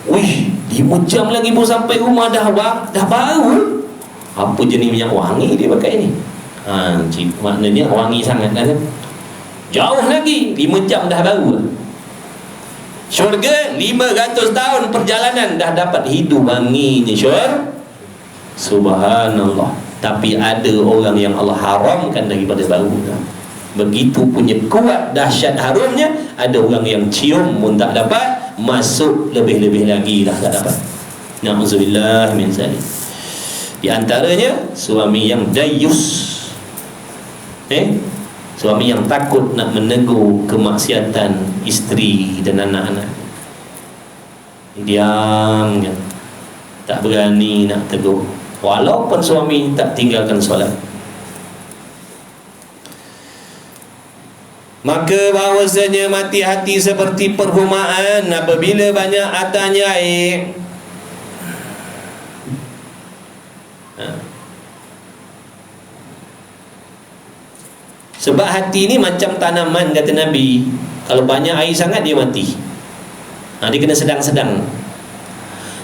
Wih, 5 jam lagi baru sampai rumah dah bau. Apa jenis minyak wangi dia pakai ni? Maknanya wangi sangat kan? Jauh lagi 5 jam dah bau. Syurga 500 tahun perjalanan dah dapat hidup wanginya syurga. Subhanallah. Tapi ada orang yang Allah haramkan daripada bau. Begitu punya kuat dahsyat harumnya, ada orang yang cium pun tak dapat, masuk lebih-lebih lagi dah tak dapat. Na'udzubillah min zalik. Di antaranya suami yang dayus. Suami yang takut nak menegur kemaksiatan isteri dan anak-anak. Diam kan, tak berani nak tegur, walaupun suami tak tinggalkan solat. Maka bahawasanya mati hati seperti perhumaan apabila banyak atasnya air. Sebab hati ni macam tanaman, kata Nabi. Kalau banyak air sangat dia mati. Dia kena sedang-sedang.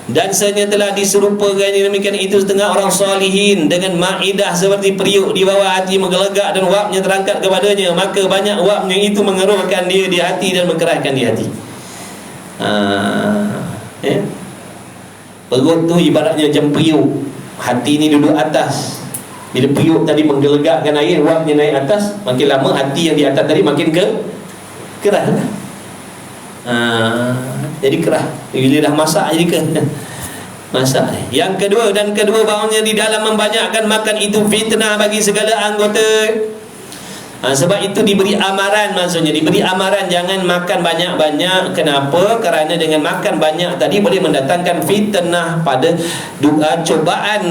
Dan sebenarnya telah diserupakan demikian itu setengah orang salihin dengan ma'idah seperti periuk di bawah hati menggelegak dan wapnya terangkat kepadanya, maka banyak wapnya itu mengeruhkan dia di hati dan mengkerahkan di hati. Perut tu ibaratnya macam periuk, hati ni duduk atas. Bila periuk tadi menggelegakkan air, wapnya naik atas, makin lama hati yang di atas tadi makin kerah lah. Jadi kerah. Bila dah masak jadi masak. Yang kedua bahawanya di dalam membanyakkan makan itu fitnah bagi segala anggota. Sebab itu diberi amaran, maksudnya diberi amaran jangan makan banyak-banyak. Kenapa? Kerana dengan makan banyak tadi boleh mendatangkan fitnah pada cobaan,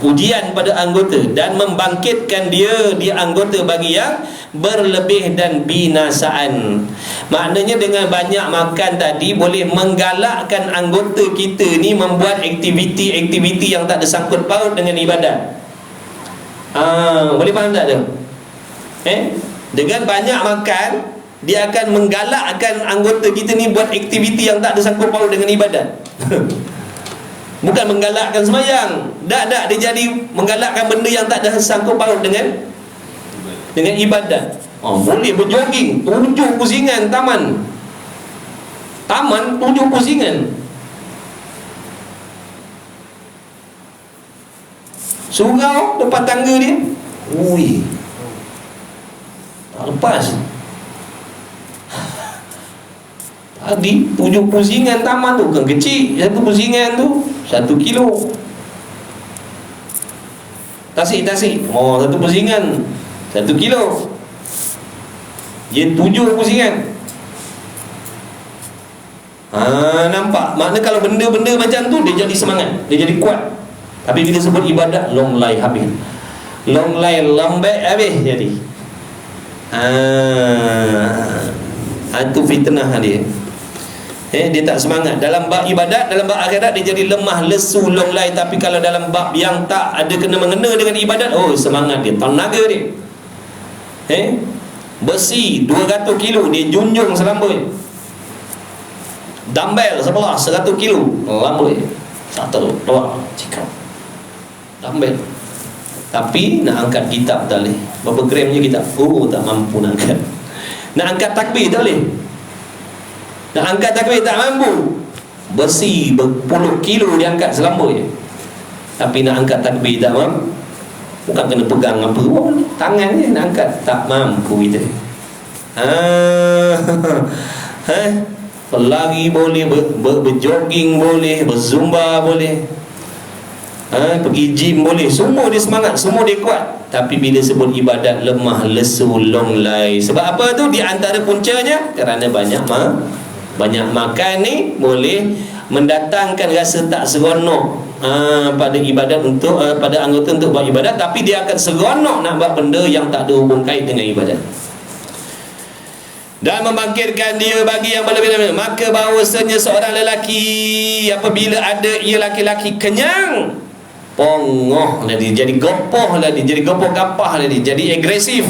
ujian pada anggota dan membangkitkan dia di anggota bagi yang berlebih dan binasaan. Maknanya dengan banyak makan tadi boleh menggalakkan anggota kita ni membuat aktiviti-aktiviti yang tak ada sangkut paut dengan ibadat. Boleh faham tak tu? Dengan banyak makan dia akan menggalakkan anggota kita ni buat aktiviti yang tak ada sangkut paut dengan ibadat. Bukan menggalakkan sembahyang. Tak, dia jadi menggalakkan benda yang tak ada sangkut paut dengan ibadat. Boleh berjoging 7 pusingan taman 7 pusingan. Surau depan tangga dia, tak lepas. Tadi 7 pusingan taman tu, bukan kecil. 1 pusingan tu 1 kilo. Tasik 1 pusingan 1 kilo. Dia 7 pusingan. Nampak? Maknanya kalau benda-benda macam tu dia jadi semangat, dia jadi kuat. Tapi bila sebut ibadat, long lay habis. Long lay lambat habis jadi. Itu fitnah dia. Dia tak semangat. Dalam bab ibadat, dalam bab akhirat dia jadi lemah, lesu, long lay. Tapi kalau dalam bab yang tak ada kena-mengena dengan ibadat, semangat dia, tenaga dia. Besi 200 kilo dia junjung selambut. Dumbbell sebelah 100 kilo lambut. Satu, dua, cikap dumbbell. Tapi nak angkat kitab tak boleh. Berapa gramnya kitab? Tak mampu nak angkat. Nak angkat takbir tak boleh. Nak angkat takbir tak mampu. Besi berpuluh kilo dia angkat selambut je. Tapi nak angkat takbir tak mampu. Bukan kena pegang apa pun, tangan je nak angkat, tak mampu kita. Berlari boleh, berjogging boleh, berzumba boleh, pergi gym boleh, semua dia semangat, semua dia kuat. Tapi bila sebut ibadat, lemah, lesu, long lay. Sebab apa tu? Di antara puncanya kerana banyak makan ni boleh mendatangkan rasa tak seronok pada ibadat untuk pada anggota untuk buat ibadat, tapi dia akan seronok nak buat benda yang tak ada hubung kait dengan ibadat dan membangkitkan dia bagi yang berlebih-lebih. Maka bahawasanya seorang lelaki apabila ada ia laki-laki kenyang, pongoh lah dia, jadi gopoh lah dia, jadi gopoh gapah lah dia, jadi agresif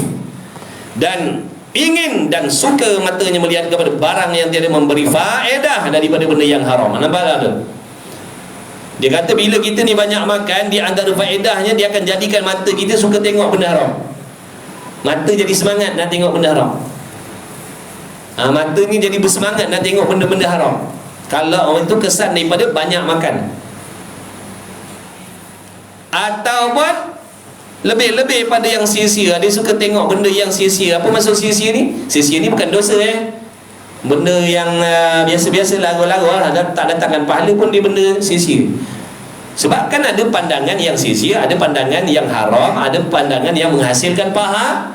dan ingin dan suka matanya melihat kepada barang yang tiada memberi faedah daripada benda yang haram. Nampak tak tu? Dia kata bila kita ni banyak makan, di antara faedahnya dia akan jadikan mata kita suka tengok benda haram. Mata jadi semangat nak tengok benda haram. Mata ni jadi bersemangat nak tengok benda-benda haram. Kalau orang itu kesan daripada banyak makan. Ataupun lebih-lebih pada yang sia-sia, dia suka tengok benda yang sia-sia. Apa maksud sia-sia ni? Sia-sia ni bukan dosa benda yang biasa-biasa lagu-lagu tak datangkan pahala pun dia benda sia-sia. Sebab kan ada pandangan yang sia-sia, ada pandangan yang haram, ada pandangan yang menghasilkan pahala.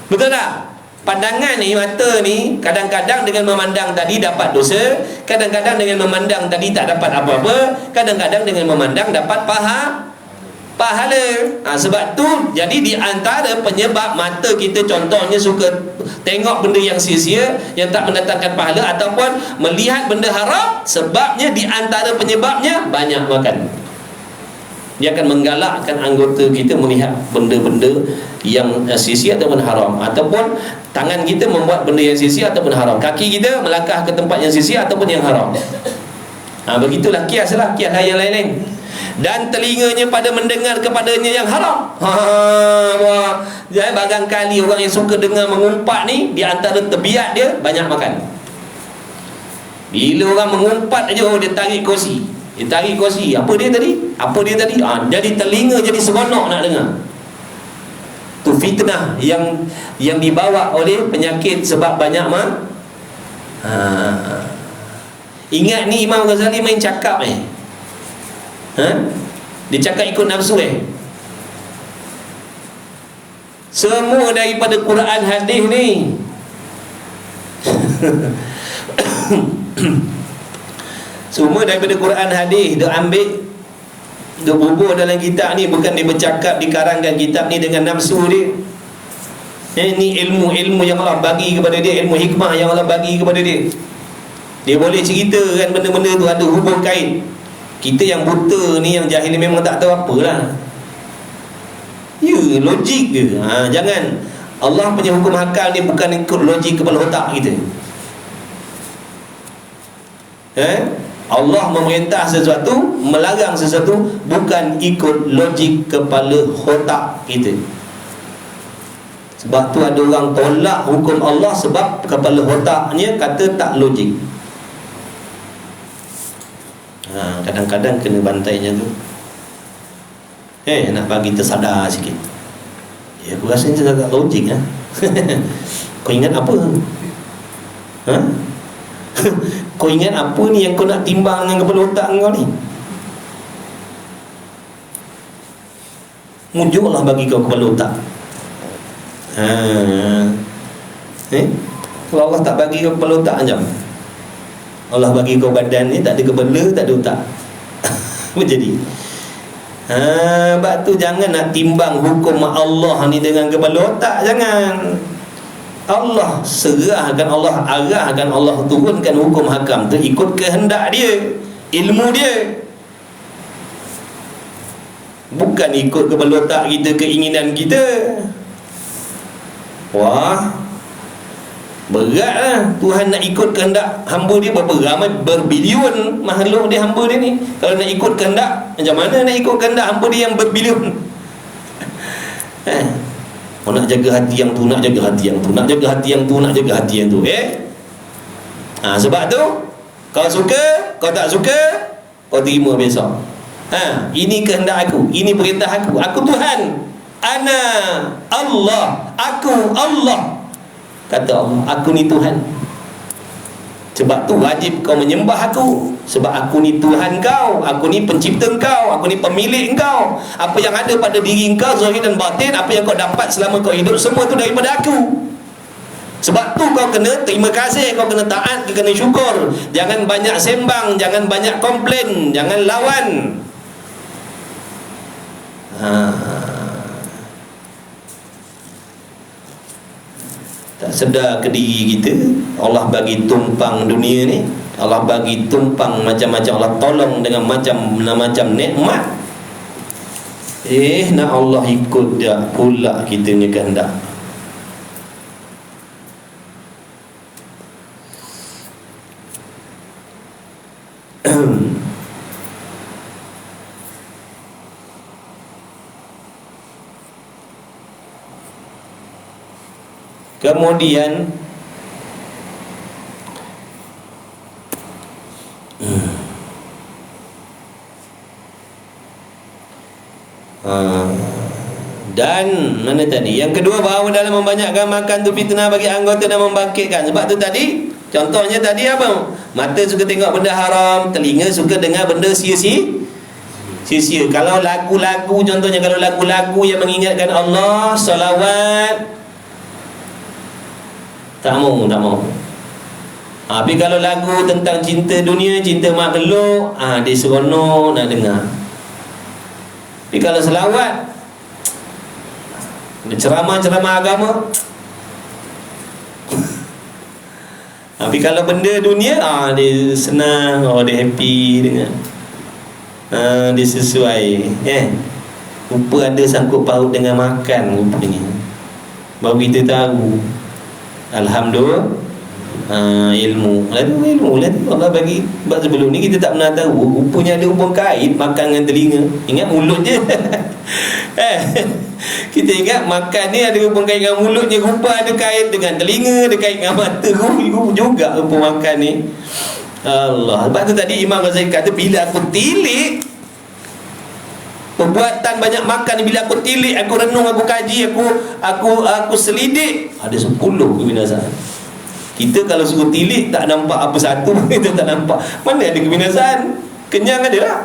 Betul tak? Pandangan ni, mata ni kadang-kadang dengan memandang tadi dapat dosa, kadang-kadang dengan memandang tadi tak dapat apa-apa, kadang-kadang dengan memandang dapat pahala. pahala. Sebab tu jadi di antara penyebab mata kita contohnya suka tengok benda yang sia-sia, yang tak mendatangkan pahala, ataupun melihat benda haram, sebabnya di antara penyebabnya banyak makan. Dia akan menggalakkan anggota kita melihat benda-benda yang sia-sia ataupun haram, ataupun tangan kita membuat benda yang sia-sia ataupun haram, kaki kita melangkah ke tempat yang sia-sia ataupun yang haram. Begitulah kiaslah, kias yang lain-lain. Dan telinganya pada mendengar kepadanya yang haram. Barangkali orang yang suka dengar mengumpat ni, di antara tabiat dia banyak makan. Bila orang mengumpat aja, dia tarik kursi. Dia tarik kursi. Apa dia tadi? Jadi telinga jadi seronok nak dengar. Tu fitnah yang dibawa oleh penyakit sebab banyak Ingat ni Imam Ghazali main cakap dia cakap ikut nafsu semua daripada Quran hadis ni. Semua daripada Quran hadis dia ambil, dia bubuh dalam kitab ni. Bukan dia bercakap, dikarangkan kitab ni dengan nafsu dia. Ini ilmu-ilmu yang Allah bagi kepada dia, ilmu hikmah yang Allah bagi kepada dia. Dia boleh ceritakan benda-benda tu ada hubung kait. Kita yang buta ni, yang jahil ni, memang tak tahu apalah. Logik ke? Jangan. Allah punya hukum hakal ni bukan ikut logik kepala otak kita. Allah memerintah sesuatu, melarang sesuatu, bukan ikut logik kepala otak kita. Sebab tu ada orang tolak hukum Allah sebab kepala otaknya kata tak logik. Kadang-kadang kena bantainya tu. Nak bagi tersadar sikit. Aku rasa ni tak logik. Kau ingat apa? Kau ingat apa ni yang kau nak timbang dengan kepala otak kau ni? Mujurlah bagi kau kepala otak. Kalau Allah tak bagi kau kepala otak macam Allah bagi kau badan ni, tak ada kepala, tak ada otak. Apa jadi? Sebab tu jangan nak timbang hukum Allah ni dengan kepala otak. Jangan. Allah serahkan, Allah arahkan, Allah turunkan hukum hakam tu ikut kehendak dia, ilmu dia, bukan ikut kepala otak kita, keinginan kita. Beratlah. Tuhan nak ikut kehendak hamba dia berapa ramai, berbilion makhluk dia, hamba dia ni. Kalau nak ikut kehendak, macam mana nak ikut kehendak hamba dia yang berbilion? Nak jaga hati yang tu, nak jaga hati yang tu, nak jaga hati yang tu, nak jaga hati yang tu. Sebab tu kau suka, kau tak suka, kau terima besok. Ini kehendak aku, ini perintah aku. Aku Tuhan. Ana Allah. Aku Allah. Kata Allah, aku ni Tuhan. Sebab tu wajib kau menyembah aku. Sebab aku ni Tuhan kau, aku ni pencipta kau, aku ni pemilik kau. Apa yang ada pada diri kau, zahir dan batin, apa yang kau dapat selama kau hidup, semua tu daripada aku. Sebab tu kau kena terima kasih, kau kena taat, kau kena syukur. Jangan banyak sembang, jangan banyak komplain, jangan lawan. Tak sedar ke diri kita, Allah bagi tumpang dunia ni, Allah bagi tumpang macam-macam, Allah tolong dengan macam-macam nikmat. Nak Allah ikut dia pula kita punya kehendak. Kemudian dan mana tadi? Yang kedua, bahawa dalam membanyakkan makan tu fitnah bagi anggota dan membangkitkan. Sebab tu tadi, contohnya tadi apa? Mata suka tengok benda haram, telinga suka dengar benda sia-sia. Kalau lagu-lagu, contohnya kalau lagu-lagu yang mengingatkan Allah, salawat, tak mau. Tapi kalau lagu tentang cinta dunia, cinta makhluk, dia seronok nak dengar. Tapi kalau selawat, ceramah-ceramah agama. Tapi kalau benda dunia, dia senang, dia happy dengan, dia sesuai. Rupa ada sangkut paut dengan makan rupanya. Baru kita tahu, alhamdulillah, ilmu. Lalu Allah bagi. Sebab sebelum ni kita tak pernah tahu rupanya ada hubung kait makan dengan telinga. Ingat mulut je. Kita ingat makan ni ada hubung kait dengan mulut je. Rupa ada kait dengan telinga, ada kait dengan mata. Juga rupa makan ni. Allah. Sebab tu tadi Imam Ghazali kata, bila aku tilik perbuatan banyak makan ni, bila aku tilik, aku renung, aku kaji, aku selidik, ada 10 kebinasaan. Kita kalau suruh tilik tak nampak apa satu, kita tak nampak. Mana ada kebinasaan? Kenyang ada lah.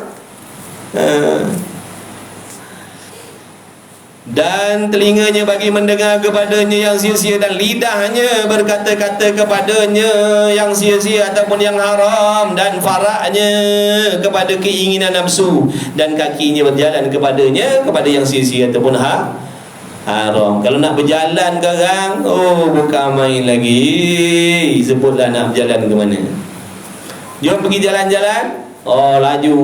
Dan telinganya bagi mendengar kepadanya yang sia-sia, dan lidahnya berkata-kata kepadanya yang sia-sia ataupun yang haram, dan faraknya kepada keinginan nafsu, dan kakinya berjalan kepadanya kepada yang sia-sia ataupun haram. Kalau nak berjalan sekarang, bukan main lagi. Sebutlah nak berjalan ke mana. Jom pergi jalan-jalan, laju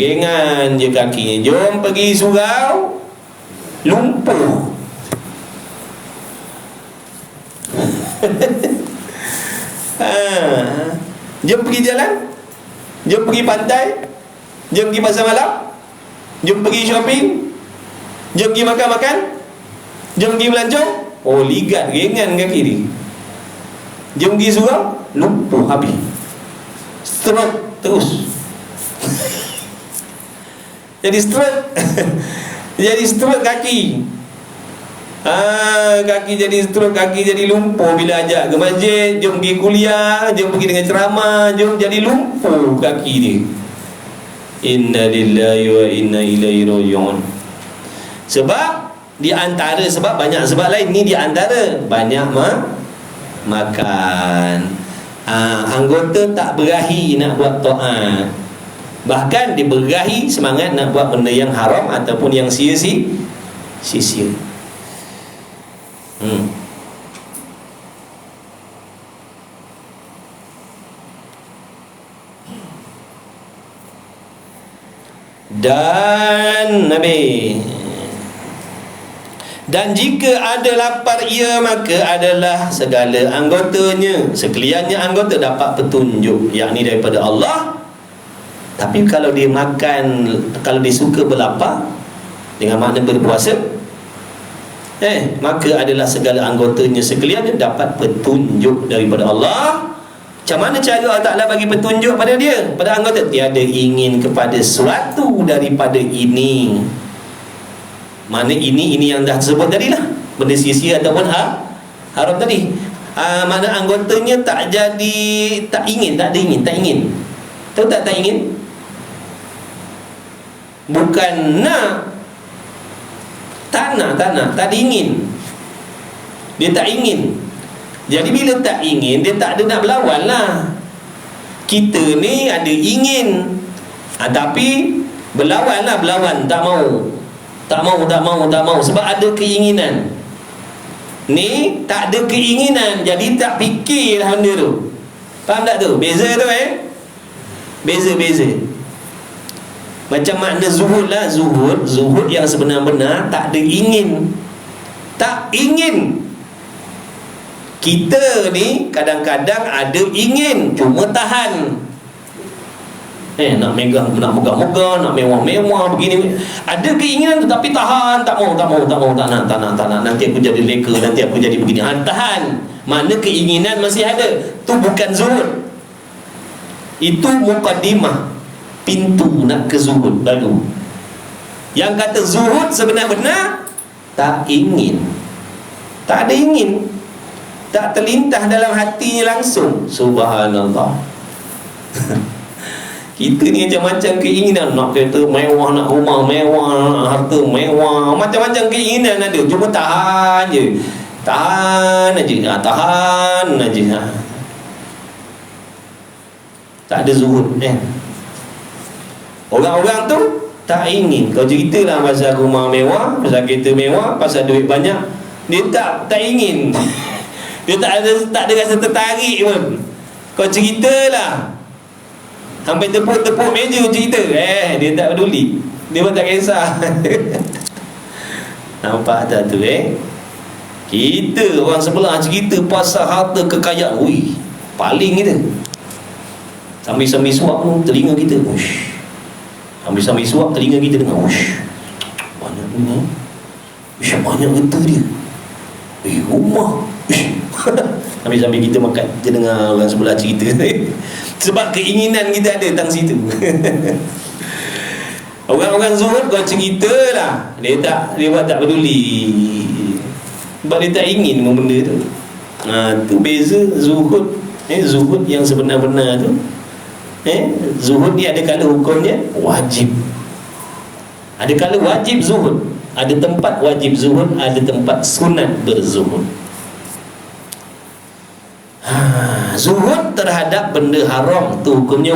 gengan je kakinya. Jom pergi surau, lumpuh. Jom pergi jalan, jom pergi pantai, jom pergi pasar malam, jom pergi shopping, jom pergi makan-makan, jom pergi melancong, ligat gengan kaki ni. Jom pergi surau, lumpuh habis, stroke terus. Jadi stroke. Jadi stroke kaki. Kaki jadi stroke, kaki jadi lumpuh. Bila ajak ke masjid, jom pergi kuliah, jom pergi dengan ceramah, jom jadi lumpuh kaki dia. Inna lillahi wa inna ilaihi raji'un. Sebab di antara sebab, banyak sebab lain, ni di antara banyak makan. Anggota tak berahi nak buat taat, bahkan dia berahi semangat nak buat benda yang haram ataupun yang sia-sia. Dan jika ada lapar ia, maka adalah segala anggotanya, sekaliannya anggota dapat petunjuk, yakni daripada Allah. Tapi kalau dia makan, kalau dia suka berlapar dengan makna berpuasa, maka adalah segala anggotanya sekaliannya dapat petunjuk daripada Allah. Macam mana cara Allah Ta'ala bagi petunjuk pada dia, pada anggota? Tiada ingin kepada suatu daripada ini. Mana ini yang dah tersebut tadi lah, benda sia-sia ataupun haram tadi. Mana anggotanya tak jadi, tak ingin. Tahu tak ingin? Bukan nak, tak nak, tak ingin. Dia tak ingin. Jadi bila tak ingin, dia tak ada nak berlawan lah. Kita ni ada ingin, tapi berlawan lah, tak mau sebab ada keinginan. Ni tak ada keinginan, jadi tak fikir lah benda tu. Faham tak tu? Beza tu Beza. Macam makna zuhud lah. Zuhud yang sebenar-benar tak ada ingin. Tak ingin. Kita ni kadang-kadang ada ingin, cuma tahan. Nak megah-megah, nak mewah-mewah begini. Ada keinginan tu tapi tahan, tak nak. Nanti aku jadi leka, nanti aku jadi begini. Tahan. Mana keinginan masih ada. Tu bukan zuhud. Itu muqaddimah, pintu nak ke zuhud baru. Yang kata zuhud sebenar-benar tak ingin. Tak ada ingin. Tak terlintas dalam hatinya langsung. Subhanallah. Kita ni macam-macam keinginan. Nak kereta mewah, nak rumah mewah, nak harta mewah, macam-macam keinginan ada. Cuma tahan je. Tahan aja. Tak ada zuhud. Orang-orang tu Tak ingin. Kau ceritalah pasal rumah mewah, pasal kereta mewah, pasal duit banyak, dia tak ingin. Dia tak ada rasa tertarik pun. Kau ceritalah sampai tepuk-tepuk meja cerita, dia tak peduli. Dia pun tak kisah. Nampak tak tu Kita orang sebelah cerita pasal harta kekayaan, paling kita. Sambil-sambil suap tu telinga kita, sambil-sambil suap telinga kita dengar, banyak ni, banyak harta dia, rumah. Sambil-sambil kita makan, kita dengar orang sebelah cerita. Sebab keinginan kita ada tentang situ. Orang-orang zuhud kau ceritalah, dia tak peduli. Sebab dia tak ingin benda tu. Tu beza zuhud. Zuhud yang sebenar-benar tu, zuhud ni ada kala hukumnya wajib, ada kala wajib zuhud, ada tempat wajib zuhud, ada tempat sunat berzuhud. Zuhud terhadap benda haram tu hukumnya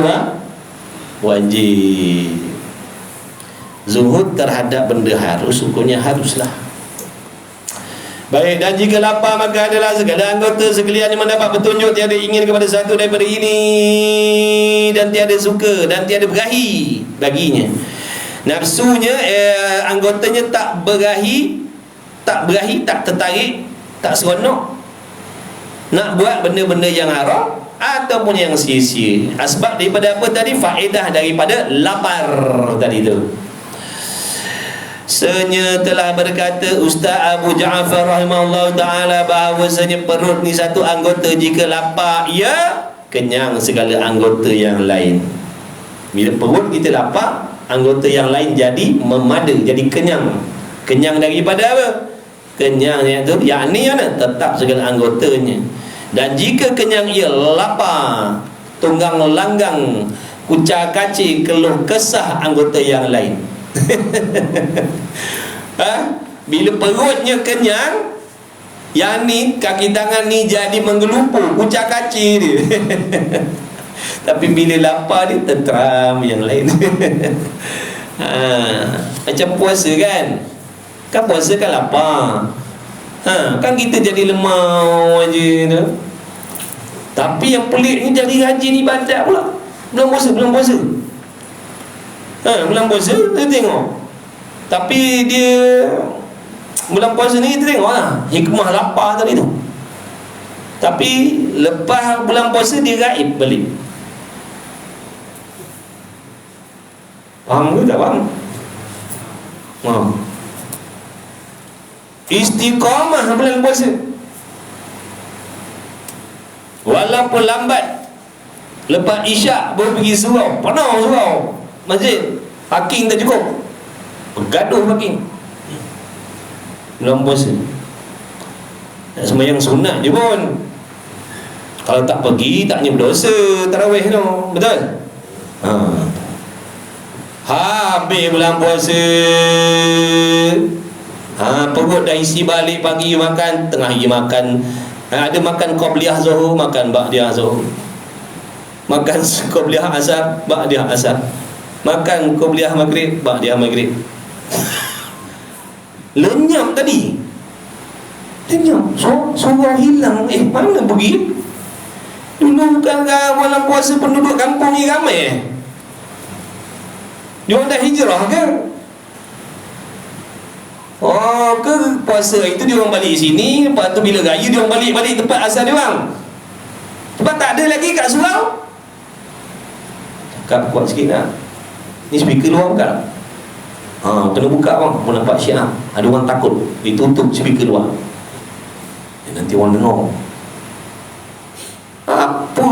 wajib. Zuhud terhadap benda harus hukumnya haruslah. Baik, dan jika lapar maka adalah segala anggota sekalian yang mendapat petunjuk, tiada ingin kepada satu daripada ini, dan tiada suka dan tiada berahi baginya. Nafsunya, anggotanya tak berahi, tak tertarik, tak seronok nak buat benda-benda yang haram ataupun yang sia-sia. Sebab daripada apa tadi? Faedah daripada lapar tadi tu. Sebenarnya telah berkata Ustaz Abu Ja'far rahimahullah ta'ala bahawasanya perut ni satu anggota, jika lapar ia kenyang segala anggota yang lain. Bila perut kita lapar, anggota yang lain jadi memada, jadi kenyang. Kenyang daripada apa? Kenyang iaitu yakni tetap segala anggotanya. Dan jika kenyang ia lapar, tunggang langgang, kucar kacir, keluh kesah anggota yang lain. Bila perutnya kenyang, yang ni kaki tangan ni jadi menggelupur, kucar kacir dia. Tapi bila lapar dia tenteram yang lain. Macam puasa kan? Kan puasa kan lapar, kan kita jadi lemau je tu. Tapi yang pelik ni jadi rajin ibadat pula. Bulan puasa bulan puasa kita tengok. Tapi dia bulan puasa ni kita tengok hikmah lapar tadi tu. Tapi lepas bulan puasa dia gaib balik. Faham ke tak faham? Istiqamah bulan puasa, walaupun lambat. Lepas isyak baru pergi surau, penuh surau masjid, parking tak cukup, bergaduh parking. Bulan puasa nak sembahyang sunat je pun, kalau tak pergi taknya berdosa tarawih tu, betul? Habis bulan puasa, perut dah isi balik. Pagi makan, tengah hari makan, ada makan qobliyah zuhur, makan ba'diyah zuhur, makan qobliyah asar, ba'diyah asar, makan qobliyah maghrib, ba'diyah maghrib. Lenyap tadi, lenyap. Surau hilang. Mana pergi? Dulu bukan bulan puasa penduduk kampung ni ramai dia orang dah hijrah ke? Ke puasa itu dia orang balik sini, lepas tu bila raya dia orang balik tempat asal dia orang. Sebab tak ada lagi kat surau. Cakap kuat sikit nak. Ni speaker luar buka. Kena buka bang, mau nampak syiah. Ada orang takut, ditutup speaker luar. Nanti orang dengar. Apa?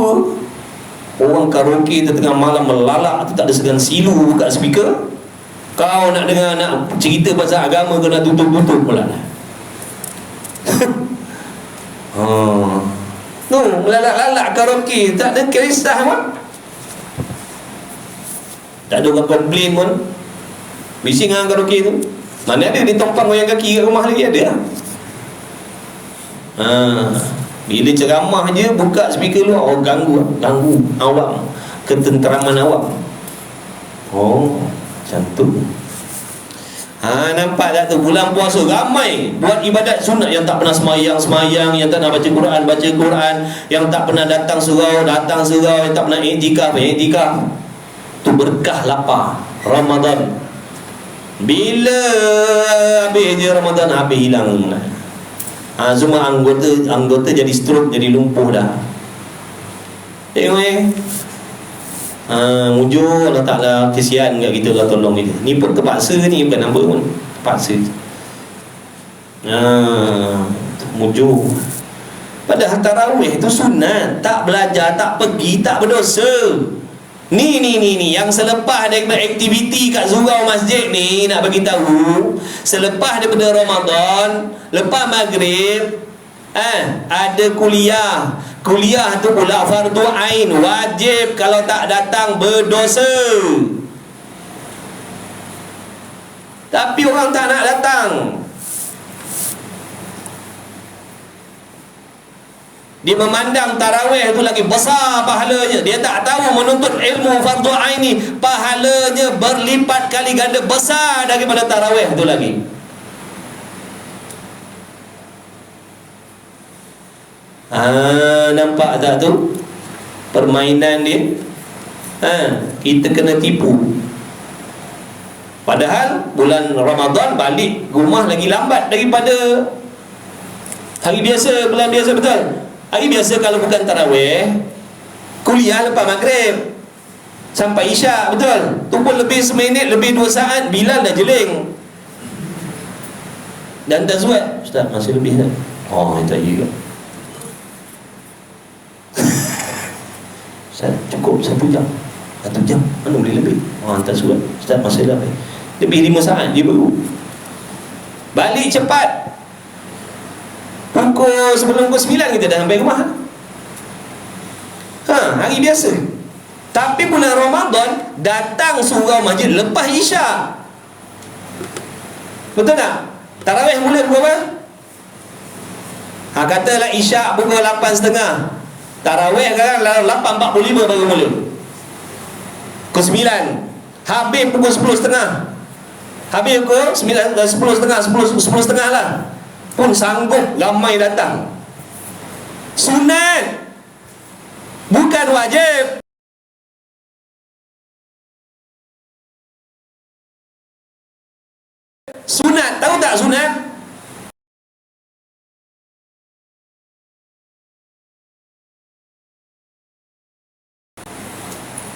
Orang karaoke tengah malam melalak tu tak ada segan silu buka speaker. Kau nak dengar, nak cerita pasal agama, kau nak tutup-tutup pula. Melalak-lalak karaoke, tak ada kisah pun. Tak ada orang komplain pun. Bising dengan karaoke tu. Mana ada ditompang goyang kaki kat rumah lagi, ada. Bila ceramah je buka speaker luar, ganggu awam, ketenteraman awam. Macam tu. Nampak tak tu, bulan puasa ramai buat ibadat sunat, yang tak pernah semayang, yang tak pernah baca Quran, yang tak pernah datang surau, yang tak pernah iktikaf. Tu berkah lapar Ramadan. Bila habis je Ramadan, habis hilang. Semua anggota jadi stroke, jadi lumpuh dah. Tengok mujur Allah Ta'ala, kesian kat kita, Allah tolong kita. Ni pun terpaksa ni, bukan apa pun, terpaksa. Mujur. Padahal tarawih tu sunat, tak belajar, tak pergi, tak berdosa. Ni yang selepas daripada aktiviti kat surau masjid ni, nak bagi tahu, selepas daripada Ramadan, lepas maghrib, ada kuliah tu pula fardu ain, wajib, kalau tak datang berdosa. Tapi orang tak nak datang. Dia memandang tarawih tu lagi besar pahalanya. Dia tak tahu menuntut ilmu fardu ain ni pahalanya berlipat kali ganda besar daripada tarawih tu lagi. Nampak tak tu permainan dia? Kita kena tipu. Padahal bulan Ramadan balik rumah lagi lambat daripada hari biasa, bulan biasa. Betul? Hari biasa kalau bukan tarawih, kuliah lepas maghrib sampai isyak. Betul? Tu pun lebih seminit, lebih 2 saat, Bilal dah jeling. Dan tazwat, Ustaz masih lebih tak? Tak juga. Cukup 1 jam, 1 jam, mana boleh lebih? Hantar surat, Ustaz masih lebih 5 saat dia baru balik cepat. Sebelum pukul 9 kita dah sampai rumah. Hari biasa. Tapi bulan Ramadan datang surau masjid lepas isyak. Betul tak? Tarawih mula pukul berapa? Katalah isyak pukul 8.30. Tarawih sekarang 8.45 baru mula. Pukul 9. Habis pukul 10.30. Habis pukul 9, 10.30 lah. Pun sanggup ramai datang. Sunat, bukan wajib. Sunat, tahu tak sunat?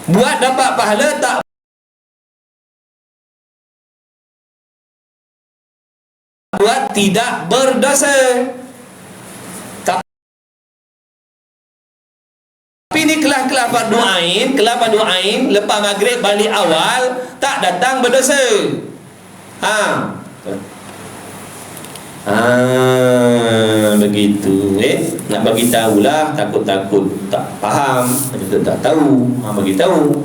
Buat dapat pahala, tak buat tidak berdosa. Tapi ni kelas-kelas fardu ain, lepas maghrib balik awal, tak datang berdosa. Begitu. Nak bagi tahulah, takut-takut tak faham, tak tahu. Bagi tahu.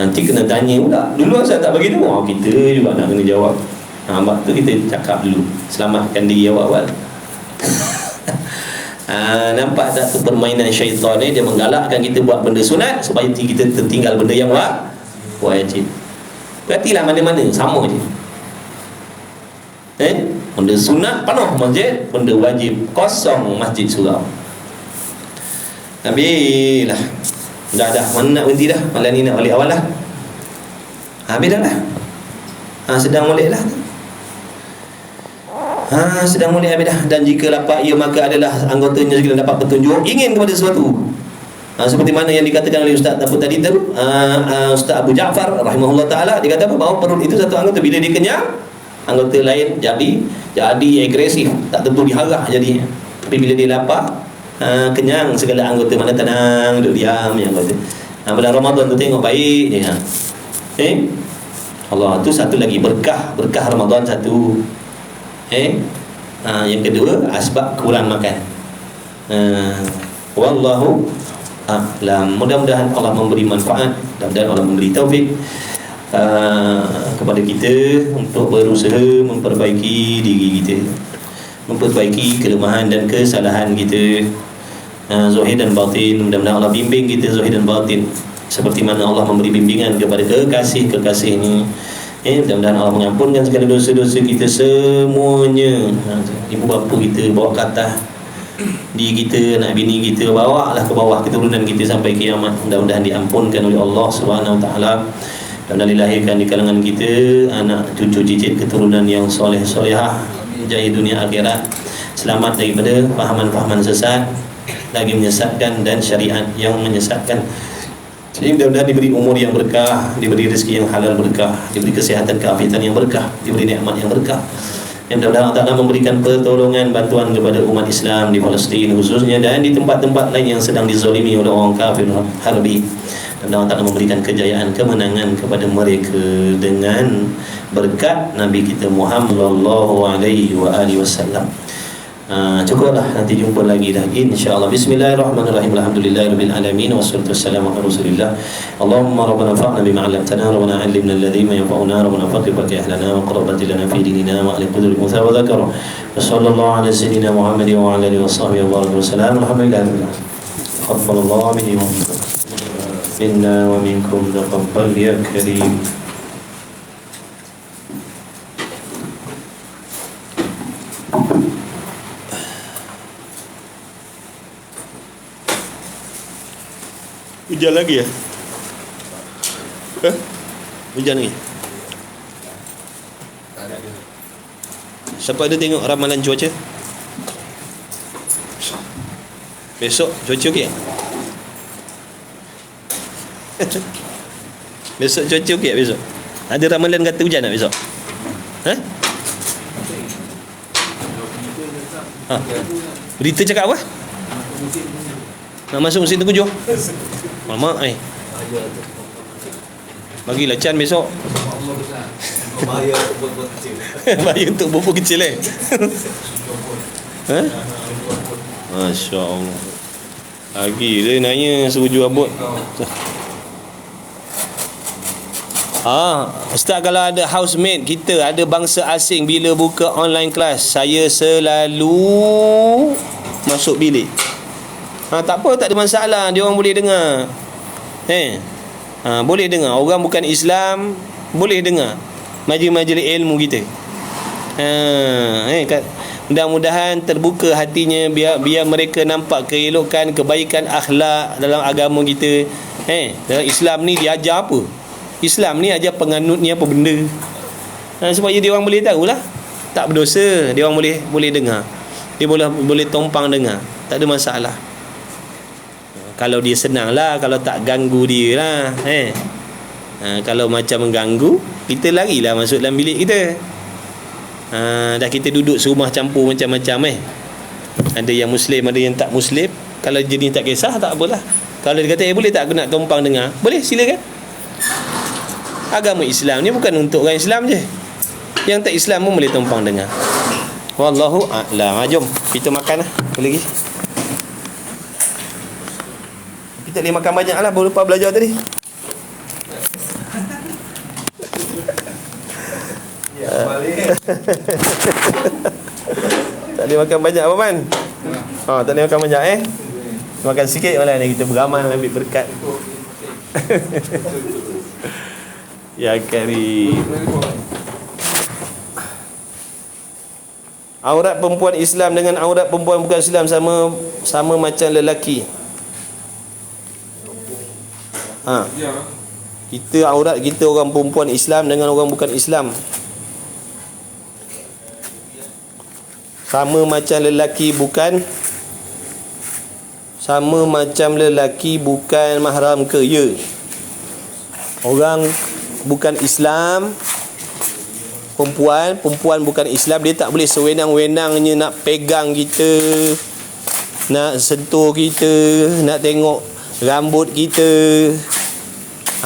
Nanti kena tanya pula. Dulu saya tak bagi tahu. Kita juga nak kena jawab. Waktu kita cakap dulu, selamatkan diri awal-awal. Nampak tak tu permainan syaitan ni? Dia menggalakkan kita buat benda sunat supaya kita tertinggal benda yang wajib. Perhatilah mana-mana sama je. Benda sunat penuh masjid, benda wajib kosong masjid surau. Habislah. Dah mana nak berhenti dah. Malam ni nak balik awal lah. Habis dah lah. Sedang molek lah. Sedang molek habis dah. Dan jika dapat ia, maka adalah anggotanya segala dapat petunjuk, ingin kepada sesuatu. Seperti mana yang dikatakan oleh Ustaz apa tadi tu, Ustaz Abu Ja'far rahimahullah ta'ala. Dia kata apa? Bahawa perut itu satu anggota, bila dia kenyang, anggota lain jadi agresif, tak tentu diharah jadinya. Tapi bila dia lapar, kenyang, segala anggota mana tenang, duduk diam yang anggota. Bulan Ramadan tu tengok baik je. Allah tu satu lagi berkah Ramadan satu. Yang kedua asbab kurang makan. Wallahu a'lam. Mudah-mudahan Allah memberi manfaat, mudah-mudahan Allah memberi taufik kepada kita untuk berusaha memperbaiki diri kita, memperbaiki kelemahan dan kesalahan kita, zahir dan batin. Mudah-mudahan Allah bimbing kita zahir dan batin seperti mana Allah memberi bimbingan kepada kekasih-kekasih ini Mudah-mudahan Allah mengampunkan segala dosa-dosa kita semuanya. Ibu bapa kita bawa ke atas, di kita, anak bini kita, bawa lah ke bawah keturunan kita sampai kiamat. Mudah-mudahan diampunkan oleh Allah Subhanahu Wa Taala, dan dilahirkan di kalangan kita anak cucu cicit keturunan yang soleh-solehah, jaya dunia akhirat, selamat daripada fahaman-fahaman sesat, lagi menyesatkan, dan syariat yang menyesatkan. Jadi mudah-mudahan diberi umur yang berkah, diberi rezeki yang halal berkah, diberi kesihatan keafiatan yang berkah, diberi nikmat yang berkah. Yang mudah-mudahan Allah Ta'ala memberikan pertolongan, bantuan kepada umat Islam di Palestin khususnya, dan di tempat-tempat lain yang sedang dizalimi oleh orang kafir harbi. Dan Allah Ta'ala memberikan kejayaan, kemenangan kepada mereka dengan berkat Nabi kita Muhammad sallallahu alaihi wasallam. Cukuplah, nanti jumpa lagi dah insyaallah. Bismillahirrahmanirrahim. Alhamdulillahirabbil alamin wassalatu wassalamu ala rasulillah. Allahumma rabbana fa'na bima 'allamtana rabbana 'allimna alladhi yanfa'una rabbana faqih ahlana wa qurrati lana fi dinina wa ali qudri mutha wa dzakara. Wa sallallahu ala sayyidina Muhammad wa ala alihi wa sahbihi wa baraka wa salam. Alhamdulillah. Taqabbalallahu minni wa minna wa minkum taqabbal ya karim. Hujan lagi ya? Hujan lagi? Siapa ada tengok ramalan cuaca? Besok cuaca okey? Besok cuaca okey besok? Ada ramalan kata hujan tak besok? Berita cakap apa? Nak masuk musim tengkujuh? Alamak bagilah Chan besok. Bahaya untuk bubu kecil Masya Allah. Lagi dia nanya setuju abut. Ustaz, kalau ada housemate kita ada bangsa asing, bila buka online class saya selalu masuk bilik. Tak apa, tak ada masalah, dia orang boleh dengar. Boleh dengar. Orang bukan Islam boleh dengar majlis-majlis ilmu kita. Mudah-mudahan terbuka hatinya, biar mereka nampak keelokan, kebaikan akhlak dalam agama kita. Dalam Islam ni diajar apa? Islam ni ajar penganut ni apa benda. Supaya dia orang boleh tahulah. Tak berdosa, dia orang boleh dengar. Dia boleh tompang dengar. Tak ada masalah. Kalau dia senang lah, kalau tak ganggu dia lah. Kalau macam mengganggu, kita larilah masuk dalam bilik kita. Dah kita duduk serumah campur macam-macam. Ada yang Muslim, ada yang tak Muslim. Kalau jenis tak kisah, tak apalah. Kalau dia kata boleh tak aku nak tumpang dengar, boleh, silakan. Agama Islam ni bukan untuk orang Islam je, yang tak Islam pun boleh tumpang dengar. Wallahu a'lam. Jom kita makan lah. Lagi tak boleh makan banyak lah, baru lepas belajar tadi. Tak boleh makan banyak apa Man? Tak boleh makan banyak makan sikit malah ni, kita beramal ambil berkat. Ya Karim. Aurat perempuan Islam dengan aurat perempuan bukan Islam sama macam lelaki. Kita aurat kita orang perempuan Islam dengan orang bukan Islam sama macam lelaki bukan mahram ke? Ya. Orang bukan Islam, perempuan bukan Islam, dia tak boleh sewenang-wenangnya nak pegang kita, nak sentuh kita, nak tengok rambut kita.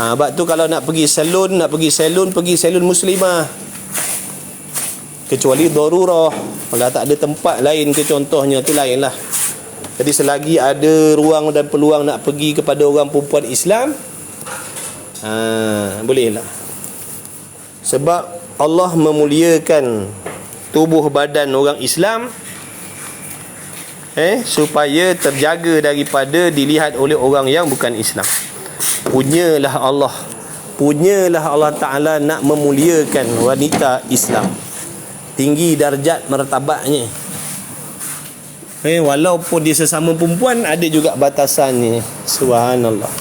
Sebab tu kalau nak pergi salon, pergi salon muslimah, kecuali darurah. Kalau tak ada tempat lain ke contohnya, tu lain lah. Jadi selagi ada ruang dan peluang nak pergi kepada orang perempuan Islam, bolehlah. Sebab Allah memuliakan tubuh badan orang Islam supaya terjaga daripada dilihat oleh orang yang bukan Islam. Punyalah Allah punyalah Allah Ta'ala nak memuliakan wanita Islam, tinggi darjat martabatnya. Walaupun dia sesama perempuan, ada juga batasannya. Subhanallah.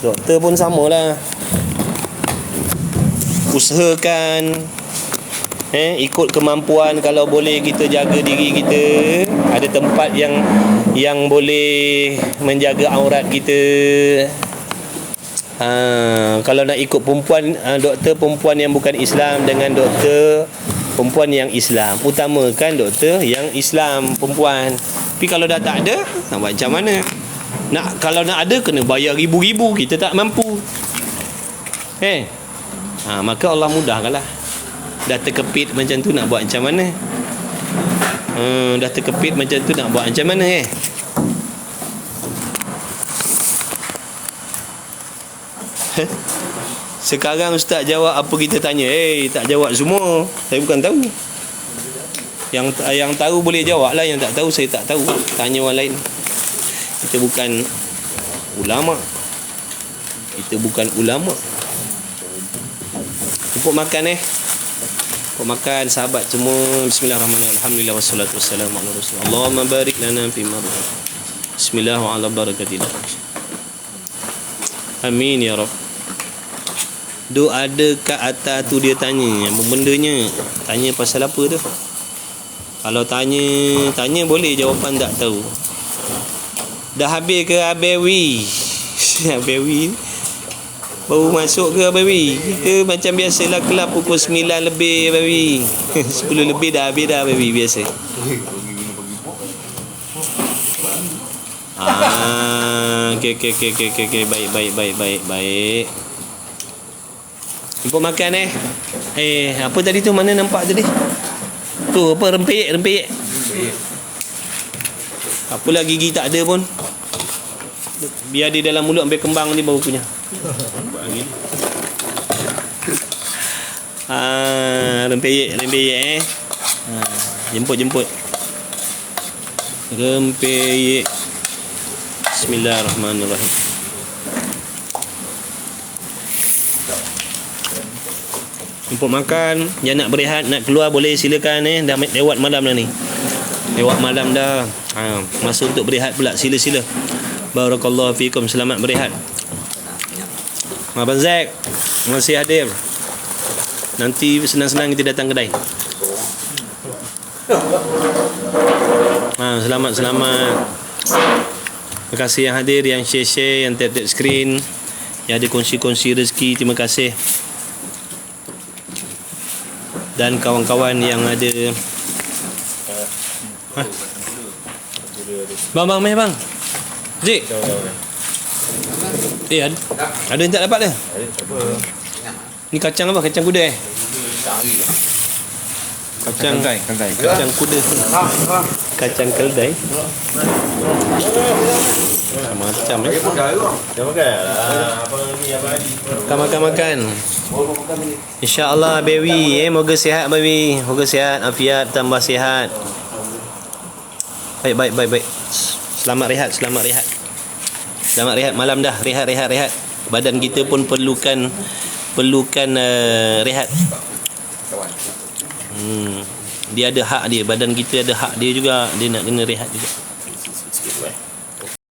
Doktor pun samalah. Usahakan ikut kemampuan, kalau boleh kita jaga diri kita. Ada tempat yang boleh menjaga aurat kita. Kalau nak ikut perempuan, doktor perempuan yang bukan Islam dengan doktor perempuan yang Islam, utamakan doktor yang Islam perempuan. Tapi kalau dah tak ada, nak buat macam mana? Kalau nak ada, kena bayar ribu-ribu, kita tak mampu. Maka Allah mudahkanlah. Dah terkepit macam tu, nak buat macam mana? Dah terkepit macam tu, nak buat macam mana? Sekarang ustaz jawab apa kita tanya. Tak jawab semua. Saya bukan tahu. Yang tahu boleh jawab lah. Yang tak tahu, saya tak tahu. Tanya orang lain. Kita bukan ulama. Cukup makan Cukup makan sahabat semua. Bismillahirrahmanirrahim. Alhamdulillah wassalatu wassalamu ala rasulillah. Allahumma barik lana fi ma barak. Bismillah wa ala barakatillah. Amin ya Rabb. Duk ada kat atas tu dia tanya bendanya. Tanya pasal apa tu? Kalau tanya boleh, jawapan tak tahu. Dah habis ke Abewi? Abewi baru masuk ke Abewi? Kita macam biasalah kelab pukul 9 lebih Abewi. 10 lebih dah habis dah Abewi biasa. Okay. Baik. Jemput makan apa tadi tu, mana nampak tadi? Tu apa, rempeyek. Apalah gigi tak ada pun. Biar dia dalam mulut sampai kembang ni baru punya. Rempeyek. Jemput. Rempeyek. Bismillahirrahmanirrahim. Jemput makan. Yang nak berehat, nak keluar boleh silakan. Dah lewat malam dah ni. Masa untuk berehat pula, sila. Barakallahu fikum. Selamat berehat. Abang Zack, terima kasih hadir. Nanti senang-senang kita datang kedai. Selamat. Terima kasih yang hadir, yang share, yang tap screen, yang ada kongsi-kongsi rezeki. Terima kasih. Dan kawan-kawan yang ada. Bang, mai bang. Zik. Ada yang tak dapat dah? Ni kacang apa? Kacang kuda Kacang kuda. Kacang keldai. Macam Makan. InsyaAllah Baby, moga sihat Baby. Moga sihat, afiat, tambah sihat. Baik. Selamat rehat malam dah. Rehat. Badan kita pun perlukan rehat. Dia ada hak dia. Badan kita ada hak dia juga. Dia nak kena rehat juga.